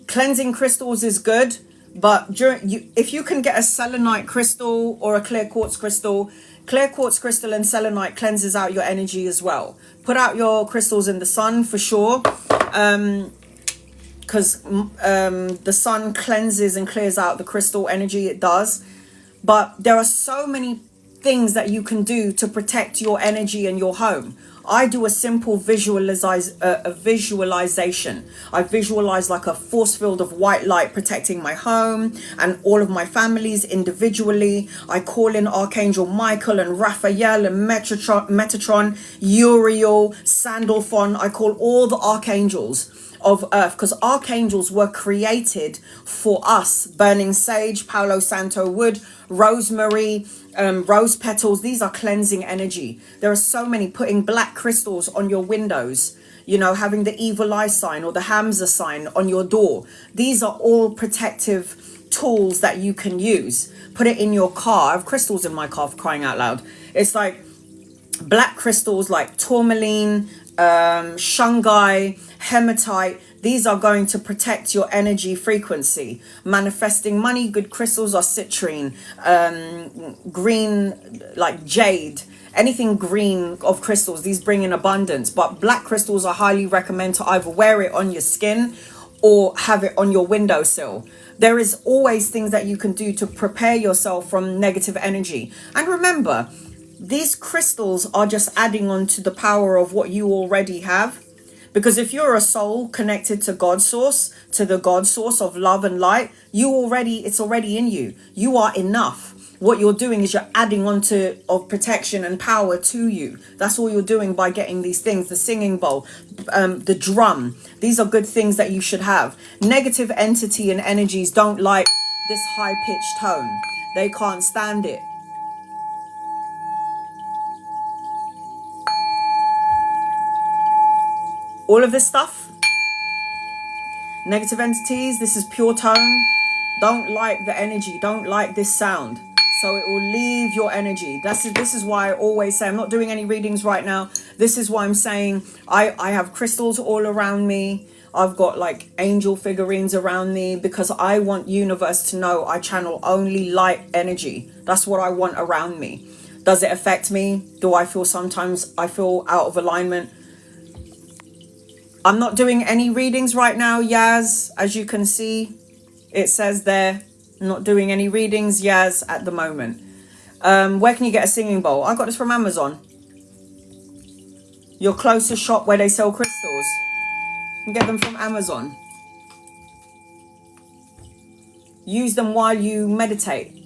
cleansing crystals is good, but if you can get a selenite crystal or a clear quartz crystal and selenite cleanses out your energy as well. Put out your crystals in the sun for sure, because the sun cleanses and clears out the crystal energy. It does. But there are so many things that you can do to protect your energy and your home. I do a simple visualization. I visualize like a force field of white light protecting my home and all of my families individually. I call in Archangel Michael and Raphael and Metatron, Uriel, Sandalphon. I call all the archangels of earth, because archangels were created for us. Burning sage, Palo Santo wood, rosemary, rose petals. These are cleansing energy. There are so many. Putting black crystals on your windows, you know, having the evil eye sign or the Hamza sign on your door. These are all protective tools that you can use. Put it in your car. I have crystals in my car, for crying out loud. It's like black crystals like tourmaline, shungite, hematite. These are going to protect your energy frequency. Manifesting money, good crystals are citrine, green, like jade, anything green of crystals. These bring in abundance. But black crystals, I highly recommend to either wear it on your skin or have it on your windowsill. There is always things that you can do to prepare yourself from negative energy. And remember, these crystals are just adding on to the power of what you already have. Because if you're a soul connected to God's source, to the God source of love and light, it's already in you. You are enough. What you're doing is you're adding on of protection and power to you. That's all you're doing by getting these things, the singing bowl, the drum. These are good things that you should have. Negative entity and energies don't like this high-pitched tone. They can't stand it. All of this stuff, negative entities, this is pure tone, don't like the energy, don't like this sound. So it will leave your energy. This is why I always say, I'm not doing any readings right now. This is why I'm saying I have crystals all around me. I've got like angel figurines around me because I want universe to know I channel only light energy. That's what I want around me. Does it affect me? Do I feel sometimes I feel out of alignment? I'm not doing any readings right now, Yaz. As you can see, it says there, I'm not doing any readings, Yaz, at the moment. Where can you get a singing bowl? I got this from Amazon. Your closest shop where they sell crystals. You can get them from Amazon. Use them while you meditate.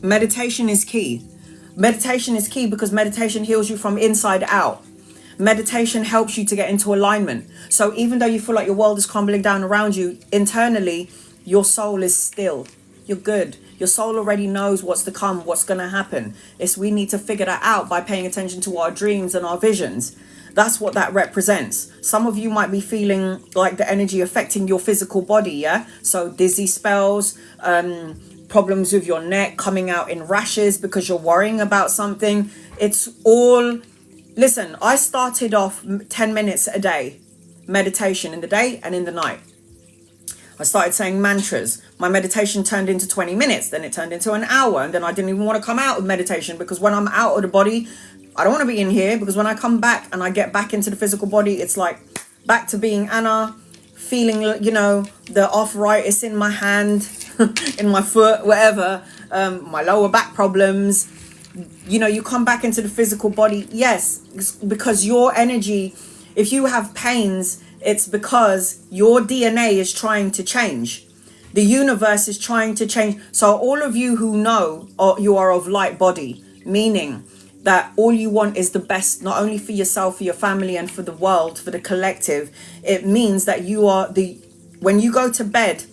Meditation is key. Meditation is key because meditation heals you from inside out. Meditation helps you to get into alignment. So even though you feel like your world is crumbling down around you, internally, your soul is still. You're good. Your soul already knows what's to come, what's going to happen. We need to figure that out by paying attention to our dreams and our visions. That's what that represents. Some of you might be feeling like the energy affecting your physical body, yeah? So dizzy spells, problems with your neck, coming out in rashes because you're worrying about something. It's all... Listen, I started off 10 minutes a day, meditation in the day and in the night. I started saying mantras. My meditation turned into 20 minutes, then it turned into an hour, and then I didn't even want to come out of meditation because when I'm out of the body, I don't want to be in here because when I come back and I get back into the physical body, it's like back to being Anna, feeling, you know, the arthritis in my hand, in my foot, whatever, my lower back problems. You know, you come back into the physical body. Yes, because your energy, if you have pains, it's because your DNA is trying to change. The universe is trying to change. So all of you who know you are of light body, meaning that all you want is the best, not only for yourself, for your family and for the world, for the collective. It means that you are when you go to bed,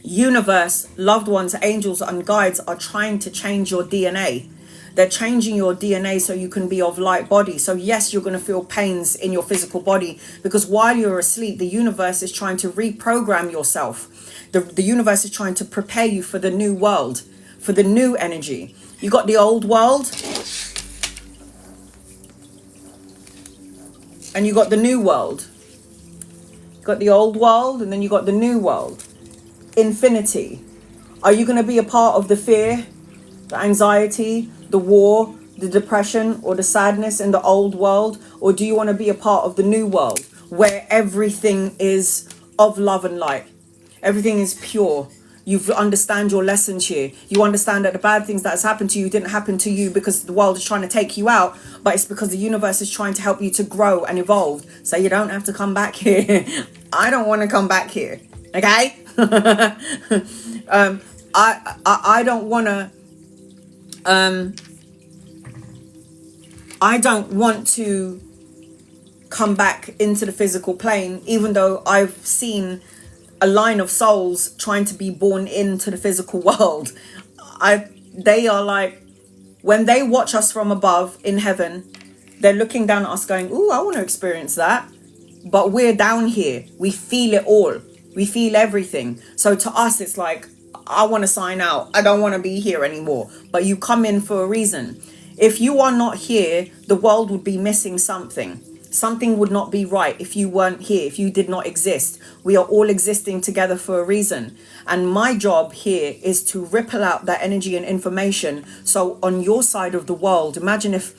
universe, loved ones, angels and guides are trying to change your DNA. They're changing your DNA so you can be of light body. So yes, you're going to feel pains in your physical body because while you're asleep, the universe is trying to reprogram yourself. The universe is trying to prepare you for the new world, for the new energy. You got the old world and you got the new world. You got the old world and then you got the new world. Infinity. Are you going to be a part of the fear, the anxiety, the war, the depression or the sadness in the old world? Or do you want to be a part of the new world where everything is of love and light? Everything is pure. You understand your lessons here. You understand that the bad things that has happened to you didn't happen to you because the world is trying to take you out, but it's because the universe is trying to help you to grow and evolve. So you don't have to come back here. I don't want to come back here. Okay? I don't want to I don't want to come back into the physical plane, even though I've seen a line of souls trying to be born into the physical world. They are like, when they watch us from above in heaven, they're looking down at us going, ooh, I want to experience that. But we're down here. We feel it all. We feel everything. So to us, it's like, I want to sign out. I don't want to be here anymore. But you come in for a reason. If you are not here, the world would be missing something. Something would not be right if you weren't here, if you did not exist. We are all existing together for a reason. And my job here is to ripple out that energy and information. So on your side of the world, imagine if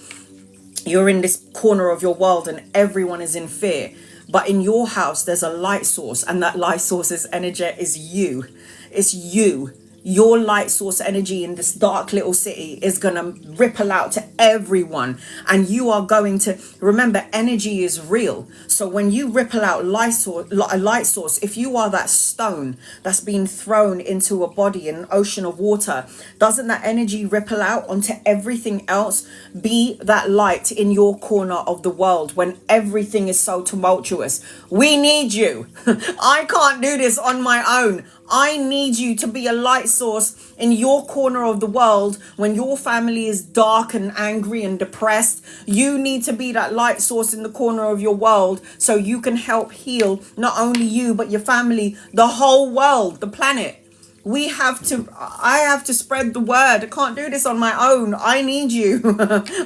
you're in this corner of your world and everyone is in fear. But in your house, there's a light source, and that light source's energy is you. It's you. Your light source energy in this dark little city is going to ripple out to everyone. And you are going to remember, energy is real. So when you ripple out a light source, if you are that stone that's been thrown into a body in an ocean of water, doesn't that energy ripple out onto everything else? Be that light in your corner of the world when everything is so tumultuous. We need you. I can't do this on my own. I need you to be a light source in your corner of the world when your family is dark and angry and depressed. You need to be that light source in the corner of your world so you can help heal not only you, but your family, the whole world, the planet. I have to spread the word. I can't do this on my own. I need you.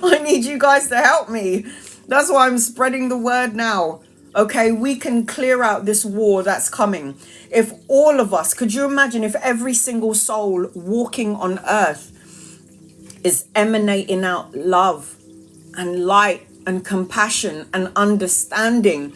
I need you guys to help me. That's why I'm spreading the word now. Okay, we can clear out this war that's coming. If all of us, could you imagine if every single soul walking on earth is emanating out love and light and compassion and understanding,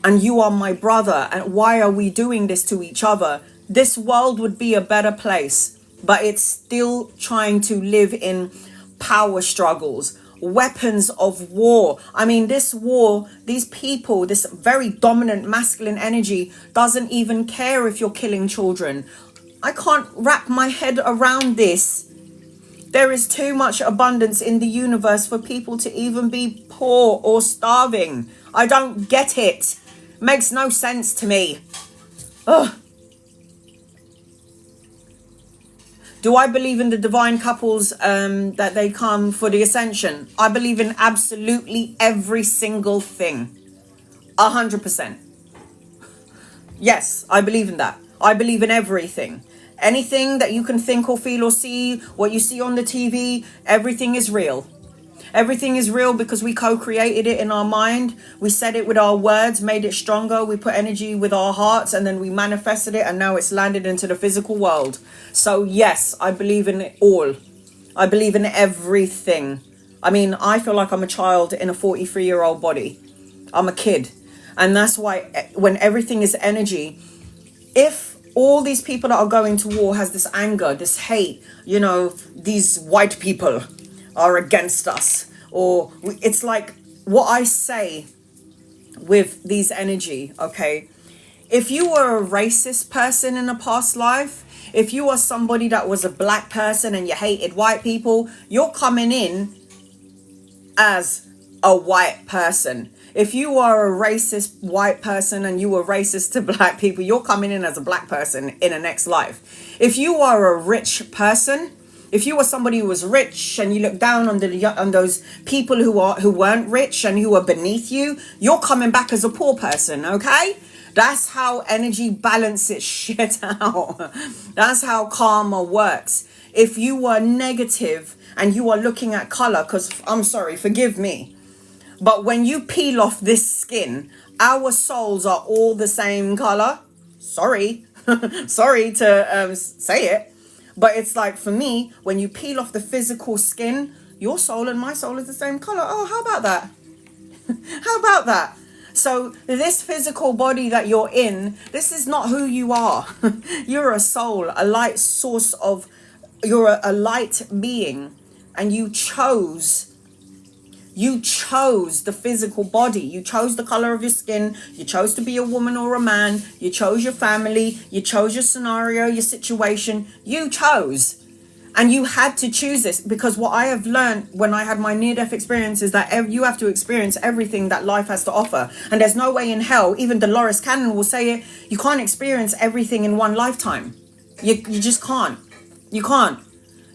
and you are my brother, and why are we doing this to each other? This world would be a better place, but it's still trying to live in power struggles, weapons of war. I mean, this war, these people, this very dominant masculine energy doesn't even care if you're killing children. I can't wrap my head around this. There is too much abundance in the universe for people to even be poor or starving. I don't get it. Makes no sense to me. Ugh. Do I believe in the divine couples that they come for the ascension? I believe in absolutely every single thing. 100%. Yes, I believe in that. I believe in everything. Anything that you can think or feel or see, what you see on the TV, everything is real. Everything is real because we co-created it in our mind. We said it with our words, made it stronger. We put energy with our hearts, and then we manifested it, and now it's landed into the physical world. So yes, I believe in it all. I believe in everything. I mean, I feel like I'm a child in a 43-year-old body. I'm a kid. And that's why when everything is energy, if all these people that are going to war has this anger, this hate, you know, these white people are against us, or it's like what I say with these energy. Okay, if you were a racist person in a past life, if you are somebody that was a black person and you hated white people, you're coming in as a white person. If you are a racist white person and you were racist to black people, you're coming in as a black person in a next life. If you are a rich person, if you were somebody who was rich and you look down on those people who weren't rich and who are beneath you, you're coming back as a poor person, okay? That's how energy balances shit out. That's how karma works. If you were negative and you are looking at color, because I'm sorry, forgive me, but when you peel off this skin, our souls are all the same color. Sorry. Sorry to say it. But it's like, for me, when you peel off the physical skin, your soul and my soul is the same color. Oh, how about that? How about that? So this physical body that you're in, this is not who you are. You're a soul, a light source of, you're a light being, and you chose the physical body. You chose the color of your skin. You chose to be a woman or a man. You chose your family. You chose your scenario, your situation. You chose. And you had to choose this, because what I have learned when I had my near-death experience is that you have to experience everything that life has to offer. And there's no way in hell, even Dolores Cannon will say it, you can't experience everything in one lifetime. You just can't. You can't.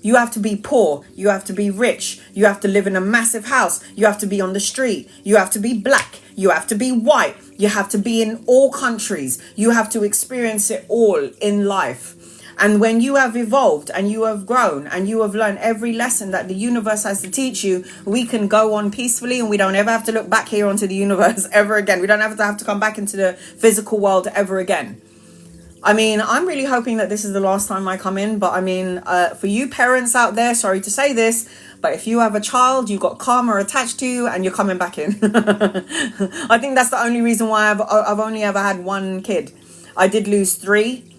You have to be poor. You have to be rich. You have to live in a massive house. You have to be on the street. You have to be black. You have to be white. You have to be in all countries. You have to experience it all in life. And when you have evolved and you have grown and you have learned every lesson that the universe has to teach you, we can go on peacefully, and we don't ever have to look back here onto the universe ever again. We don't have to come back into the physical world ever again. I mean, I'm really hoping that this is the last time I come in. But I mean, for you parents out there, sorry to say this, but if you have a child, you've got karma attached to you and you're coming back in. I think that's the only reason why I've only ever had one kid. I did lose 3.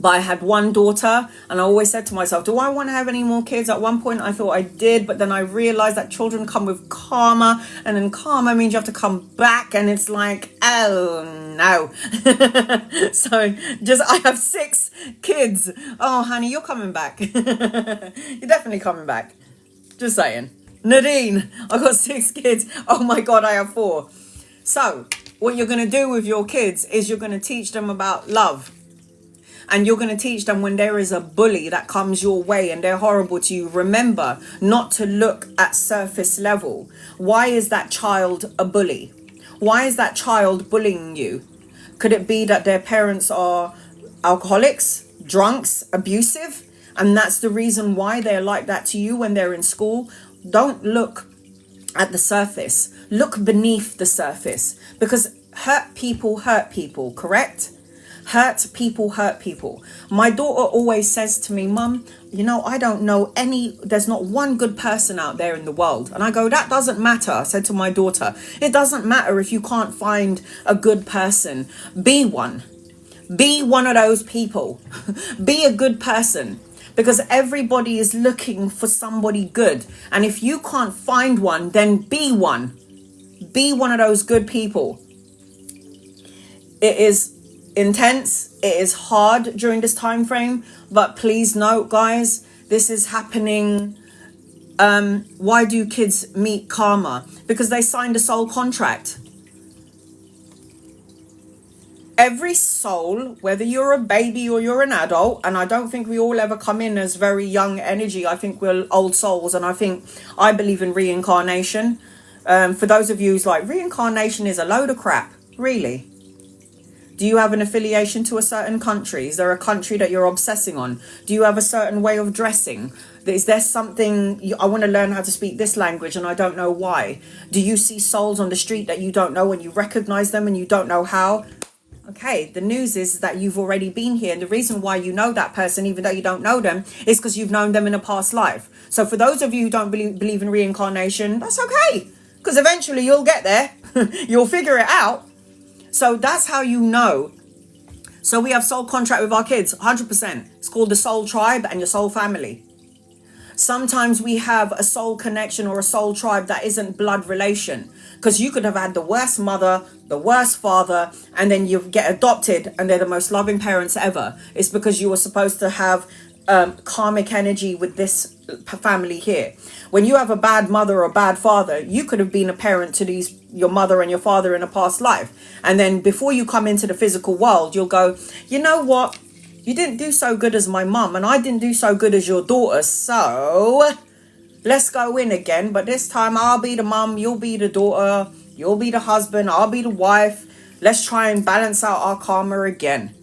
But I had one daughter, and I always said to myself, do I want to have any more kids? At one point I thought I did, but then I realized that children come with karma, and then karma means you have to come back, and it's like, oh no. So I have 6 kids. Oh honey, you're coming back. You're definitely coming back. Just saying. Nadine, I got 6 kids. Oh my God, I have 4. So what you're going to do with your kids is you're going to teach them about love. And you're going to teach them when there is a bully that comes your way and they're horrible to you, remember not to look at surface level. Why is that child a bully? Why is that child bullying you? Could it be that their parents are alcoholics, drunks, abusive? And that's the reason why they're like that to you when they're in school? Don't look at the surface. Look beneath the surface, because hurt people, correct? Hurt people. My daughter always says to me, Mum, you know, I don't know there's not one good person out there in the world. And I go, that doesn't matter. I said to my daughter, it doesn't matter if you can't find a good person. Be one. Be one of those people. Be a good person. Because everybody is looking for somebody good. And if you can't find one, then be one. Be one of those good people. It is intense, it is hard during this time frame, but please note, guys, this is happening. Why do kids meet karma? Because they signed a soul contract. Every soul, whether you're a baby or you're an adult, and I don't think we all ever come in as very young energy, I think we're old souls, and I believe in reincarnation. For those of you who's like, reincarnation is a load of crap, really? Do you have an affiliation to a certain country? Is there a country that you're obsessing on? Do you have a certain way of dressing? Is there something, I want to learn how to speak this language and I don't know why? Do you see souls on the street that you don't know and you recognize them and you don't know how? Okay, the news is that you've already been here. And the reason why you know that person, even though you don't know them, is because you've known them in a past life. So for those of you who don't believe in reincarnation, that's okay. Because eventually you'll get there. You'll figure it out. So that's how you know. So we have soul contract with our kids, 100%. It's called the soul tribe and your soul family. Sometimes we have a soul connection or a soul tribe that isn't blood relation. Because you could have had the worst mother, the worst father, and then you get adopted and they're the most loving parents ever. It's because you were supposed to have karmic energy with this family here. When you have a bad mother or a bad father, you could have been a parent to your mother and your father in a past life. And then before you come into the physical world, you'll go, you know what? You didn't do so good as my mum and I didn't do so good as your daughter. So let's go in again. But this time I'll be the mum, you'll be the daughter, you'll be the husband, I'll be the wife. Let's try and balance out our karma again.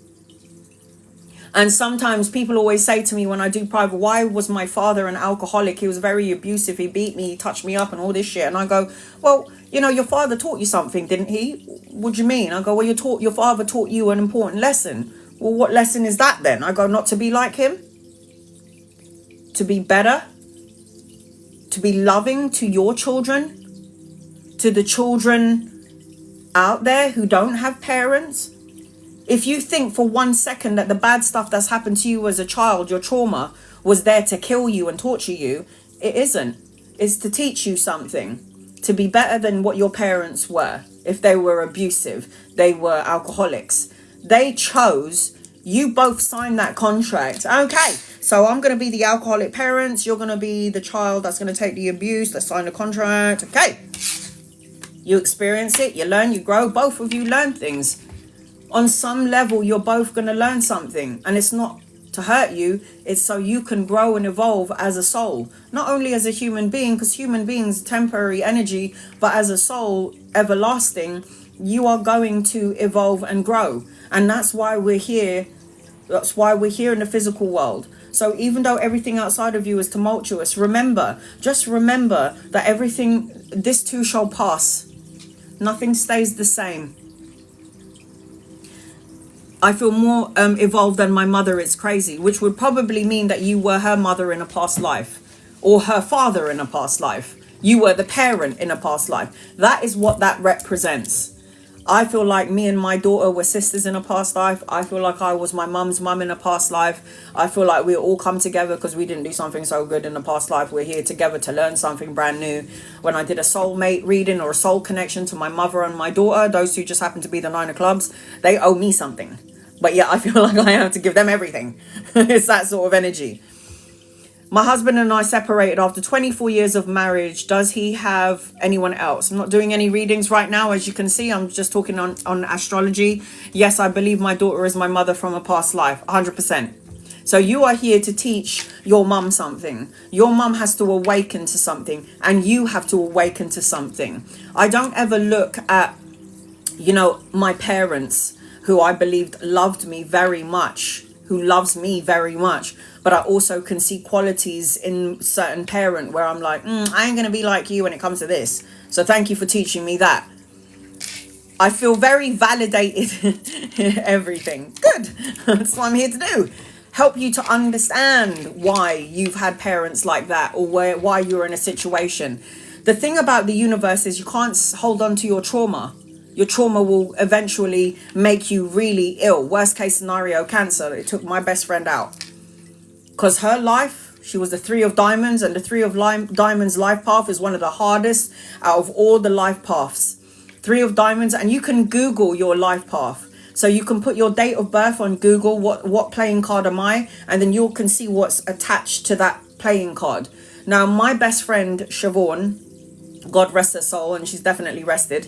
And sometimes people always say to me when I do private, why was my father an alcoholic? He was very abusive. He beat me, he touched me up and all this shit. And I go, well, you know, your father taught you something, didn't he? What do you mean? I go, well, your father taught you an important lesson. Well, what lesson is that then? I go, not to be like him, to be better, to be loving to your children, to the children out there who don't have parents. If you think for 1 second that the bad stuff that's happened to you as a child, your trauma, was there to kill you and torture you, it isn't. It's to teach you something, to be better than what your parents were. If they were abusive, they were alcoholics. They chose, you both signed that contract. Okay, so I'm going to be the alcoholic parents. You're going to be the child that's going to take the abuse. Let's sign the contract. Okay. You experience it, you learn, you grow. Both of you learn things. On some level, you're both going to learn something. And it's not to hurt you. It's so you can grow and evolve as a soul. Not only as a human being, because human beings, temporary energy, but as a soul, everlasting, you are going to evolve and grow. And that's why we're here That's why we're here in the physical world. So even though everything outside of you is tumultuous, just remember that this too shall pass. Nothing stays the same. I feel more evolved than my mother. It's crazy, which would probably mean that you were her mother in a past life, or her father in a past life. You were the parent in a past life. That is what that represents. I feel like me and my daughter were sisters in a past life. I feel like I was my mum's mum in a past life. I feel like we all come together because we didn't do something so good in the past life. We're here together to learn something brand new. When I did a soulmate reading or a soul connection to my mother and my daughter, those two just happen to be the Nine of Clubs. They owe me something. But yeah, I feel like I have to give them everything. It's that sort of energy. My husband and I separated after 24 years of marriage. Does he have anyone else? I'm not doing any readings right now. As you can see, I'm just talking on astrology. Yes, I believe my daughter is my mother from a past life, 100%. So you are here to teach your mum something. Your mum has to awaken to something, and you have to awaken to something. I don't ever look at, my parents, who I believed loved me very much, who loves me very much. But I also can see qualities in certain parent where I'm like, I ain't going to be like you when it comes to this. So thank you for teaching me that. I feel very validated in everything. Good. That's what I'm here to do. Help you to understand why you've had parents like that, or why you're in a situation. The thing about the universe is you can't hold on to your trauma. Your trauma will eventually make you really ill. Worst case scenario, cancer. It took my best friend out. Because her life, she was the Three of Diamonds, and the Three of Diamonds life path is one of the hardest out of all the life paths. Three of Diamonds, and you can Google your life path. So you can put your date of birth on Google, what playing card am I, and then you can see what's attached to that playing card. Now, my best friend, Siobhan, God rest her soul, and she's definitely rested,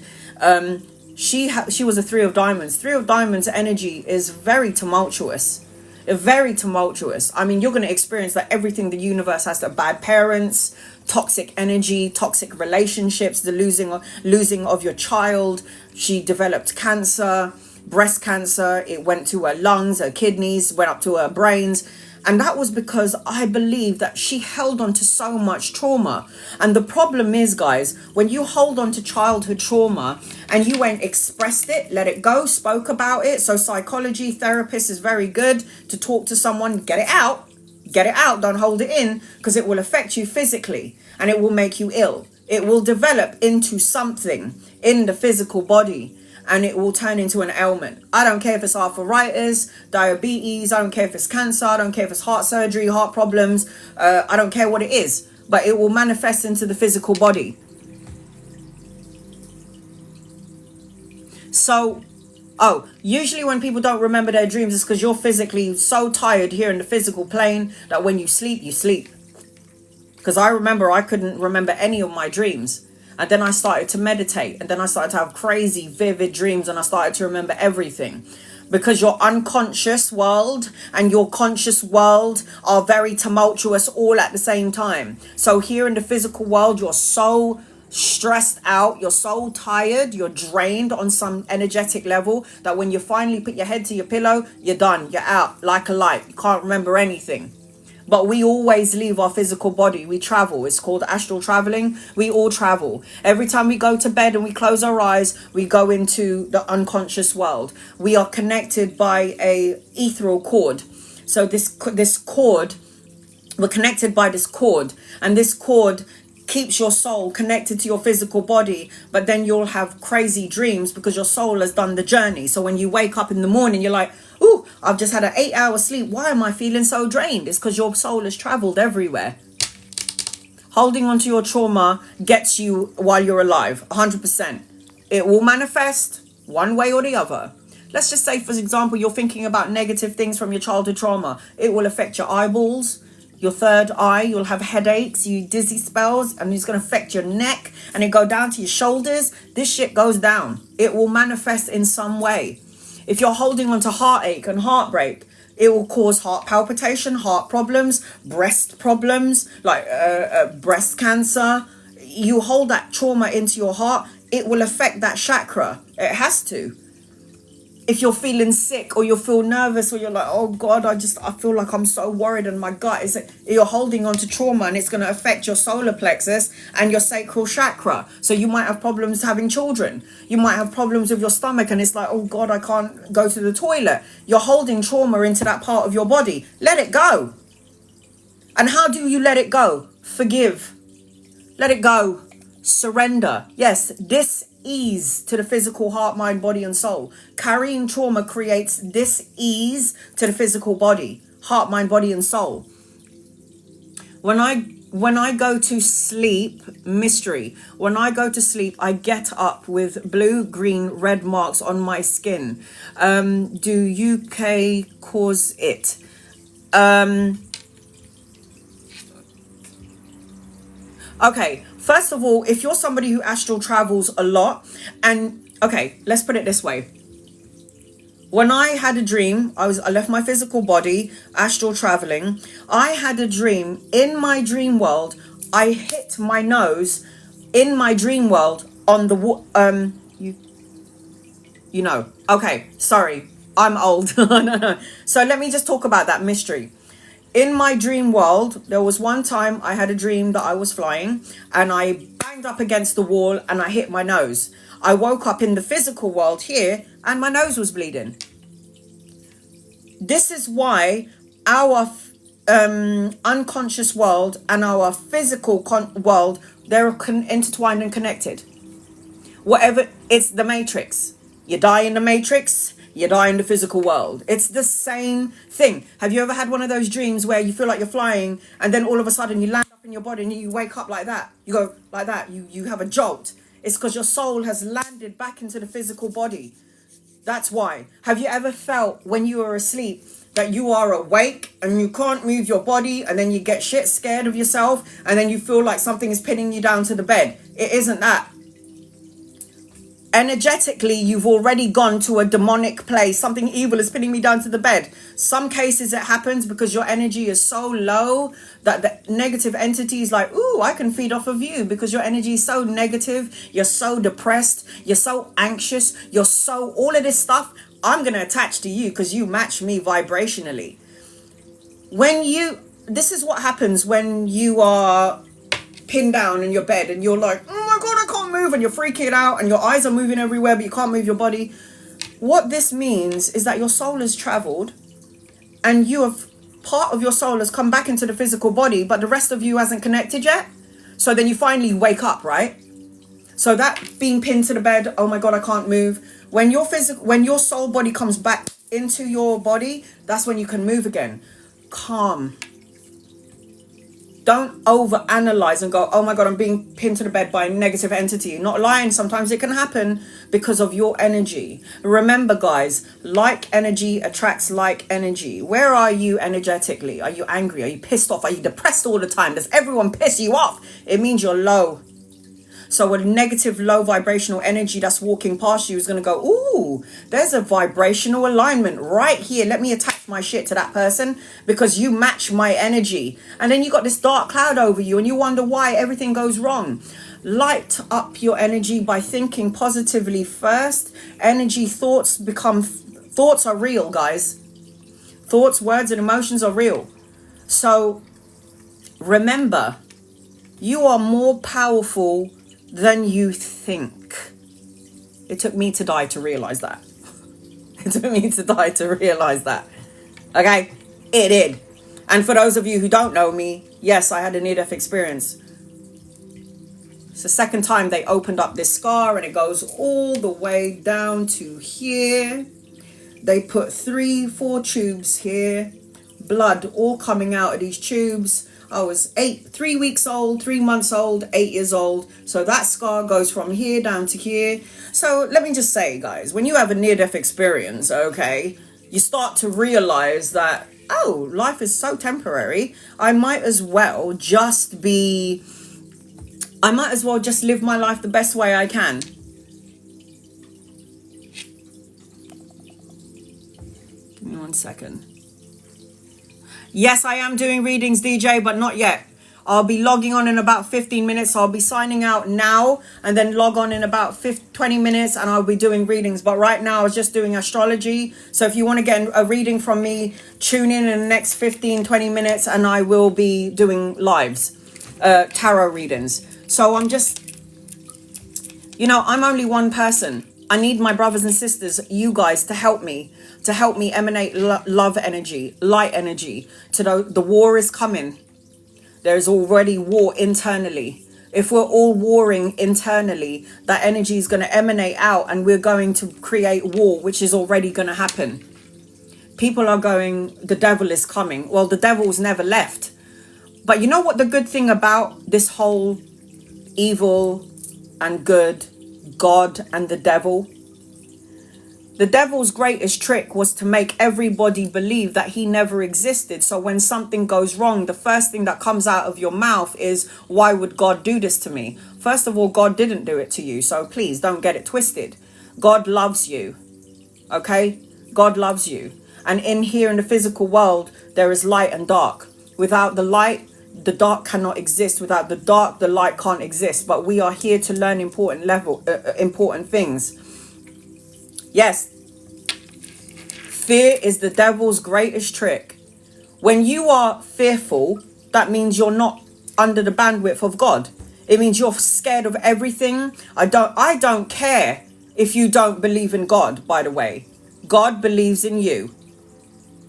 she was a Three of Diamonds. Three of Diamonds energy is very tumultuous. Very tumultuous. I mean, you're going to experience like everything the universe has, bad parents, toxic energy, toxic relationships, the losing of your child. She developed cancer, breast cancer. It went to her lungs, her kidneys, went up to her brains. And that was because I believe that she held on to so much trauma. And the problem is, guys, when you hold on to childhood trauma and you ain't expressed it, let it go, spoke about it. So psychology, therapist is very good to talk to someone, get it out, don't hold it in, because it will affect you physically and it will make you ill. It will develop into something in the physical body, and it will turn into an ailment. I don't care if it's arthritis, diabetes, I don't care if it's cancer, I don't care if it's heart surgery, heart problems, I don't care what it is, but it will manifest into the physical body. So, usually when people don't remember their dreams, it's because you're physically so tired here in the physical plane that when you sleep, you sleep. Because I remember I couldn't remember any of my dreams. And then I started to meditate, and then I started to have crazy, vivid dreams, and I started to remember everything. Because your unconscious world and your conscious world are very tumultuous all at the same time. So here in the physical world, you're so stressed out, you're so tired, you're drained on some energetic level that when you finally put your head to your pillow, you're done, you're out like a light. You can't remember anything. But we always leave our physical body. We travel. It's called astral traveling. We all travel. Every time we go to bed and we close our eyes, we go into the unconscious world. We are connected by a ethereal cord. So this cord, we're connected by this cord, and this cord keeps your soul connected to your physical body, but then you'll have crazy dreams because your soul has done the journey. So when you wake up in the morning, you're like, ooh, I've just had an 8-hour sleep. Why am I feeling so drained? It's because your soul has traveled everywhere. Holding on to your trauma gets you while you're alive, 100%. It will manifest one way or the other. Let's just say, for example, you're thinking about negative things from your childhood trauma. It will affect your eyeballs, your third eye. You'll have headaches, you dizzy spells, and it's going to affect your neck, and it go down to your shoulders. This shit goes down. It will manifest in some way. If you're holding on to heartache and heartbreak, it will cause heart palpitation, heart problems, breast problems, like breast cancer. You hold that trauma into your heart, it will affect that chakra. It has to. if you're feeling sick or you feel nervous or you're like, oh God, I feel like I'm so worried and my gut is, you're holding on to trauma and it's going to affect your solar plexus and your sacral chakra. So you might have problems having children. You might have problems with your stomach and it's like, oh God, I can't go to the toilet. You're holding trauma into that part of your body. Let it go. And how do you let it go? Forgive. Let it go. Surrender. Yes, dis-ease to the physical heart, mind, body, and soul. Carrying trauma creates dis-ease to the physical body, heart, mind, body, and soul. When I go to sleep, mystery. When I go to sleep, I get up with blue, green, red marks on my skin. Do UK cause it? Okay, first of all, if you're somebody who astral travels a lot, and okay, let's put it this way. When I had a dream, I left my physical body, astral traveling. I had a dream. In my dream world, I hit my nose in my dream world on the you know. Okay, sorry, I'm old. No. So let me just talk about that mystery. In my dream world, there was one time I had a dream that I was flying and I banged up against the wall and I hit my nose. I woke up in the physical world here and my nose was bleeding. This is why our unconscious world and our physical world, they're intertwined and connected. Whatever, it's the matrix. You die in the matrix, you die in the physical world. It's the same thing. Have you ever had one of those dreams where you feel like you're flying and then all of a sudden you land up in your body and you wake up like that? You go like that. You have a jolt. It's because your soul has landed back into the physical body. That's why. Have you ever felt when you were asleep that you are awake and you can't move your body and then you get shit scared of yourself and then you feel like something is pinning you down to the bed? It isn't that. Energetically, you've already gone to a demonic place. Something evil is pinning me down to the bed. Some cases it happens because your energy is so low that the negative entity is like, ooh, I can feed off of you because your energy is so negative. You're so depressed. You're so anxious. You're so all of this stuff. I'm going to attach to you because you match me vibrationally. This is what happens when you are pinned down in your bed and you're like, oh my God, I can't move, and you're freaking out and your eyes are moving everywhere but you can't move your body. What this means is that your soul has traveled and part of your soul has come back into the physical body, but the rest of you hasn't connected yet. So then you finally wake up, right? So that being pinned to the bed, oh my God, I can't move. When your soul body comes back into your body, that's when you can move again. Calm. Don't overanalyze and go, oh my God, I'm being pinned to the bed by a negative entity. Not lying. Sometimes it can happen because of your energy. Remember, guys, like energy attracts like energy. Where are you energetically? Are you angry? Are you pissed off? Are you depressed all the time? Does everyone piss you off? It means you're low. So a negative, low vibrational energy that's walking past you is going to go, ooh, there's a vibrational alignment right here. Let me attach my shit to that person because you match my energy. And then you got this dark cloud over you and you wonder why everything goes wrong. Light up your energy by thinking positively first. Thoughts are real, guys. Thoughts, words, and emotions are real. So remember, you are more powerful than you think. It took me to die to realize that. Okay? It did. And for those of you who don't know me, yes, I had a near-death experience. It's the second time they opened up this scar and it goes all the way down to here. They put 3-4 tubes here. Blood all coming out of these tubes. I was 3 weeks old, 3 months old, 8 years old. So that scar goes from here down to here. So let me just say, guys, when you have a near-death experience, okay, you start to realize that, oh, life is so temporary. I might as well just live my life the best way I can. Give me 1 second. Yes, I am doing readings, DJ, but not yet. I'll be logging on in about 15 minutes. I'll be signing out now and then log on in about 20 minutes and I'll be doing readings. But right now I was just doing astrology. So if you want to get a reading from me, tune in the next 15-20 minutes and I will be doing lives, tarot readings. So I'm just, I'm only one person. I need my brothers and sisters, you guys, to help me emanate love energy, light energy. To know the war is coming. There's already war internally. If we're all warring internally, that energy is going to emanate out and we're going to create war, which is already going to happen. People are going, the devil is coming. Well, the devil's never left. But you know what the good thing about this whole evil and good, God and the devil? The devil's greatest trick was to make everybody believe that he never existed. So when something goes wrong, the first thing that comes out of your mouth is, why would God do this to me? First of all, God didn't do it to you. So please don't get it twisted. God loves you. Okay? God loves you. And in here in the physical world, there is light and dark. Without the light, the dark cannot exist. Without the dark, the light can't exist. But we are here to learn important things. Yes, fear is the devil's greatest trick. When you are fearful, that means you're not under the bandwidth of God. It means you're scared of everything. I don't care if you don't believe in God, by the way. God believes in you.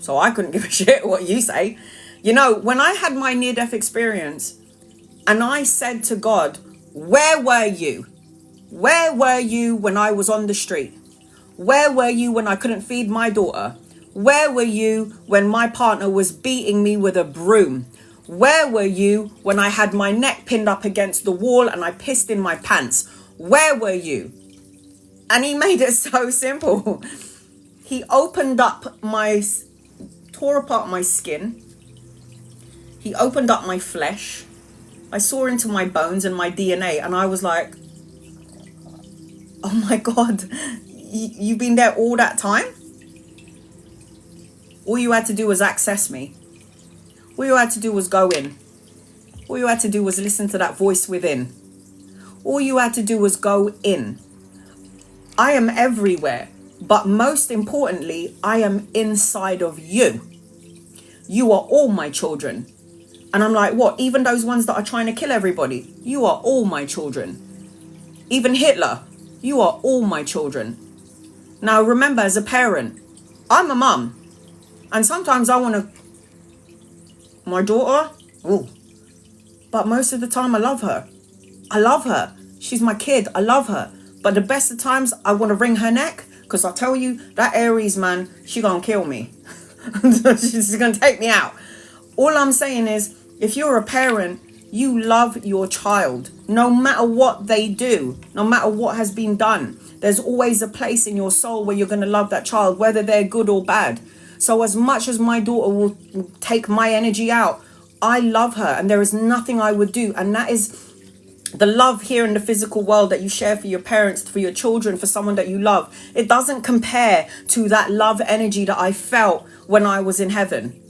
So I couldn't give a shit what you say. When I had my near-death experience and I said to God, where were you? Where were you when I was on the street? Where were you when I couldn't feed my daughter? Where were you when my partner was beating me with a broom? Where were you when I had my neck pinned up against the wall and I pissed in my pants? Where were you? And he made it so simple. He opened up tore apart my skin. He opened up my flesh. I saw into my bones and my DNA and I was like, oh my God. You've been there all that time? All you had to do was access me. All you had to do was go in. All you had to do was listen to that voice within. All you had to do was go in. I am everywhere, but most importantly, I am inside of you. You are all my children. And I'm like, what? Even those ones that are trying to kill everybody? You are all my children. Even Hitler, you are all my children. Now, remember, as a parent, I'm a mum. And sometimes I want my daughter, ooh. But most of the time I love her. I love her. She's my kid. I love her. But the best of times, I want to wring her neck. Because I tell you, that Aries man, she gonna kill me. She's gonna take me out. All I'm saying is, if you're a parent, you love your child. No matter what they do. No matter what has been done. There's always a place in your soul where you're going to love that child, whether they're good or bad. So as much as my daughter will take my energy out, I love her and there is nothing I would do. And that is the love here in the physical world that you share for your parents, for your children, for someone that you love. It doesn't compare to that love energy that I felt when I was in heaven.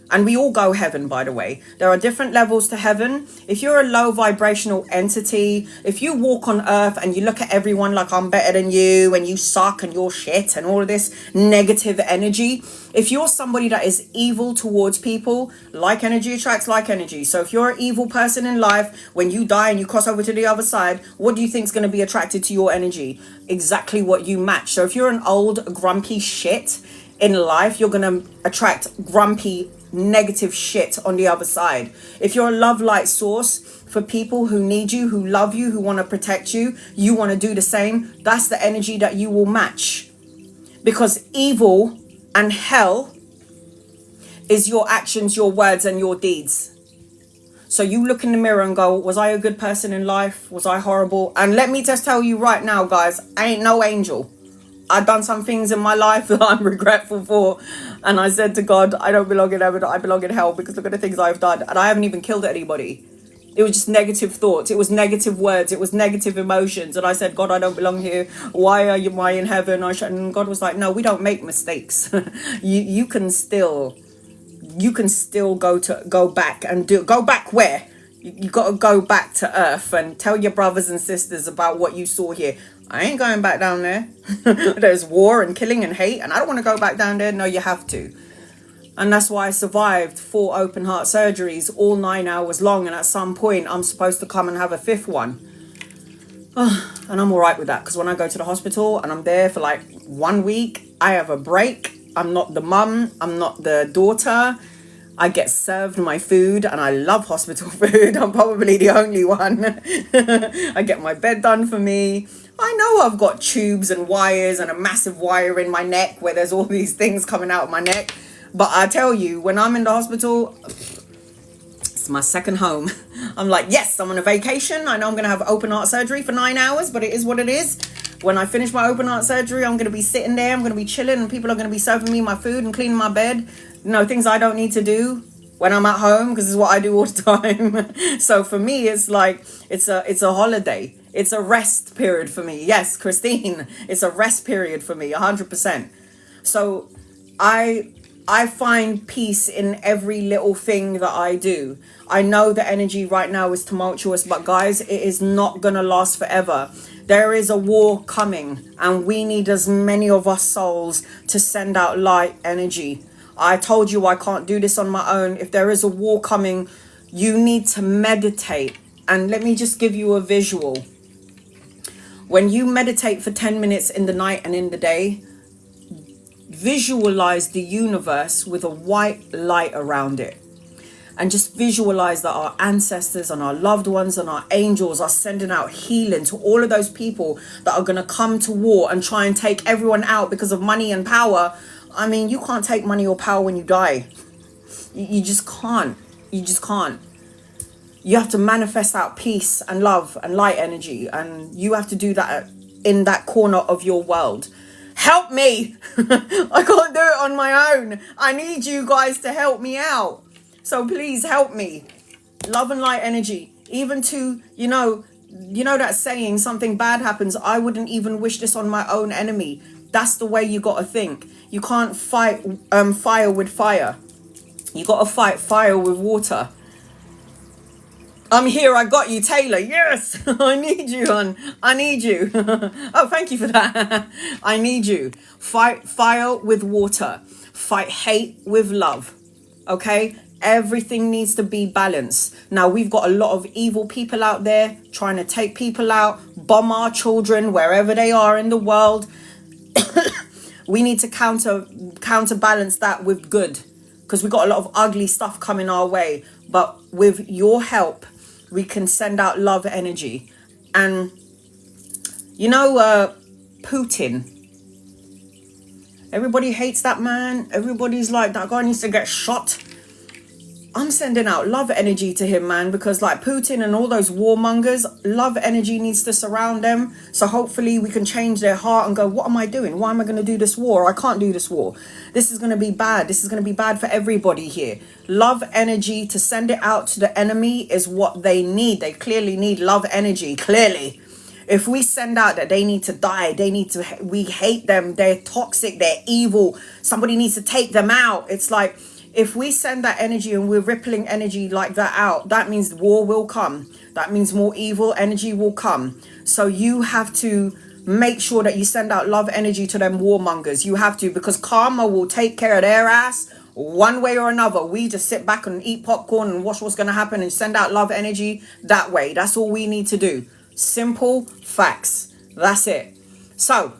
And we all go heaven, by the way. There are different levels to heaven. If you're a low vibrational entity, if you walk on earth and you look at everyone like I'm better than you and you suck and you're shit and all of this negative energy, if you're somebody that is evil towards people, like energy attracts like energy. So if you're an evil person in life, when you die and you cross over to the other side, what do you think is going to be attracted to your energy? Exactly what you match. So if you're an old grumpy shit in life, you're going to attract grumpy negative shit on the other side. If you're a love light source for people who need you, who love you, who want to protect you, you want to do the same, that's the energy that you will match. Because evil and hell is your actions, your words and your deeds. So you look in the mirror and go, was I a good person in life? Was I horrible? And let me just tell you right now, guys, I ain't no angel. I've done some things in my life that I'm regretful for. And I said to God, I don't belong in heaven, I belong in hell, because look at the things I've done. And I haven't even killed anybody. It was just negative thoughts. It was negative words. It was negative emotions. And I said, God, I don't belong here. Why am I in heaven? And God was like, no, we don't make mistakes. you can still go back and go back where? You got to go back to earth and tell your brothers and sisters about what you saw here. I ain't going back down there. There's war and killing and hate, and I don't want to go back down there. No, you have to. And that's why I survived 4 open heart surgeries, all 9 hours long. And at some point, I'm supposed to come and have a 5th one. And I'm all right with that, because when I go to the hospital and I'm there for like 1 week, I have a break. I'm not the mum. I'm not the daughter. I get served my food, and I love hospital food. I'm probably the only one. I get my bed done for me. I know I've got tubes and wires and a massive wire in my neck where there's all these things coming out of my neck. But I tell you, when I'm in the hospital, it's my second home. I'm like, yes, I'm on a vacation. I know I'm going to have open heart surgery for 9 hours, but it is what it is. When I finish my open heart surgery, I'm going to be sitting there. I'm going to be chilling, and people are going to be serving me my food and cleaning my bed. You know, things I don't need to do when I'm at home, because it's what I do all the time. So for me, it's like, it's a holiday. It's a rest period for me. Yes, Christine, it's a rest period for me, 100%. So I find peace in every little thing that I do. I know the energy right now is tumultuous, but guys, it is not going to last forever. There is a war coming, and we need as many of us souls to send out light energy. I told you I can't do this on my own. If there is a war coming, you need to meditate. And let me just give you a visual. When you meditate for 10 minutes in the night and in the day, visualize the universe with a white light around it. And just visualize that our ancestors and our loved ones and our angels are sending out healing to all of those people that are going to come to war and try and take everyone out because of money and power. I mean, you can't take money or power when you die. You just can't. You just can't. You have to manifest out peace and love and light energy. And you have to do that in that corner of your world. Help me. I can't do it on my own. I need you guys to help me out. So please help me. Love and light energy. Even to, you know that saying, something bad happens, I wouldn't even wish this on my own enemy. That's the way you got to think. You can't fight fire with fire. You got to fight fire with water. I'm here. I got you, Taylor. Yes. I need you, hon. I need you. Oh, thank you for that. I need you. Fight fire with water. Fight hate with love. Okay? Everything needs to be balanced. Now, we've got a lot of evil people out there trying to take people out, bomb our children wherever they are in the world. We need to counterbalance that with good, because we've got a lot of ugly stuff coming our way. But with your help, we can send out love energy. And Putin, everybody hates that man. Everybody's like, that guy needs to get shot. I'm sending out love energy to him, man, because like Putin and all those warmongers, love energy needs to surround them. So hopefully we can change their heart and go, what am I doing? Why am I going to do this war? I can't do this war. This is going to be bad. This is going to be bad for everybody here. Love energy, to send it out to the enemy, is what they need. They clearly need love energy, clearly. If we send out that they need to die, we hate them, they're toxic, they're evil, somebody needs to take them out. It's like, if we send that energy and we're rippling energy like that out, that means war will come. That means more evil energy will come. So you have to make sure that you send out love energy to them warmongers. You have to, because karma will take care of their ass one way or another. We just sit back and eat popcorn and watch what's going to happen and send out love energy that way. That's all we need to do. Simple facts. That's it. So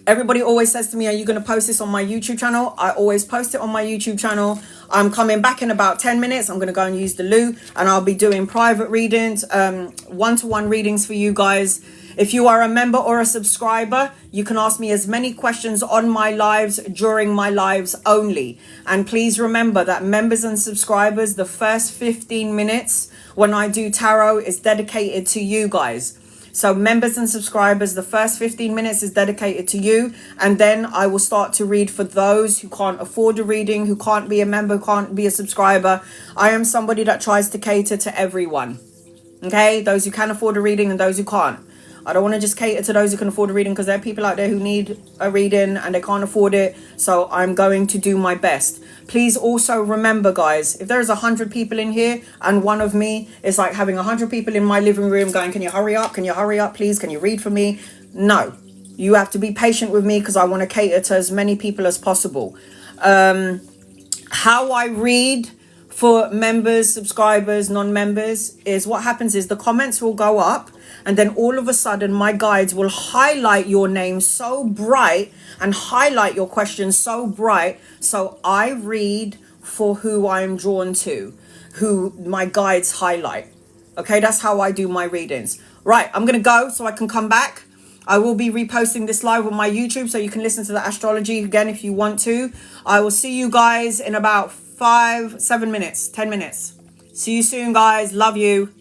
everybody always says to me, are you going to post this on my YouTube channel? I always post it on my YouTube channel. I'm coming back in about 10 minutes. I'm going to go and use the loo, and I'll be doing private readings, one-to-one readings for you guys. If you are a member or a subscriber, you can ask me as many questions on my lives during my lives only. And please remember that members and subscribers, the first 15 minutes when I do tarot is dedicated to you guys. So members and subscribers, the first 15 minutes is dedicated to you. And then I will start to read for those who can't afford a reading, who can't be a member, can't be a subscriber. I am somebody that tries to cater to everyone. Okay, those who can afford a reading and those who can't. I don't want to just cater to those who can afford a reading, because there are people out there who need a reading and they can't afford it. So I'm going to do my best. Please also remember, guys, if there's 100 people in here and one of me, it's like having 100 people in my living room going, can you hurry up? Can you hurry up, please? Can you read for me? No, you have to be patient with me because I want to cater to as many people as possible. How I read for members, subscribers, non-members is what happens is the comments will go up, and then all of a sudden my guides will highlight your name so bright and highlight your questions so bright. So I read for who I'm drawn to, who my guides highlight. Okay, that's how I do my readings. Right, I'm going to go so I can come back. I will be reposting this live on my YouTube, so you can listen to the astrology again if you want to. I will see you guys in about 5, 7 minutes, 10 minutes. See you soon, guys. Love you.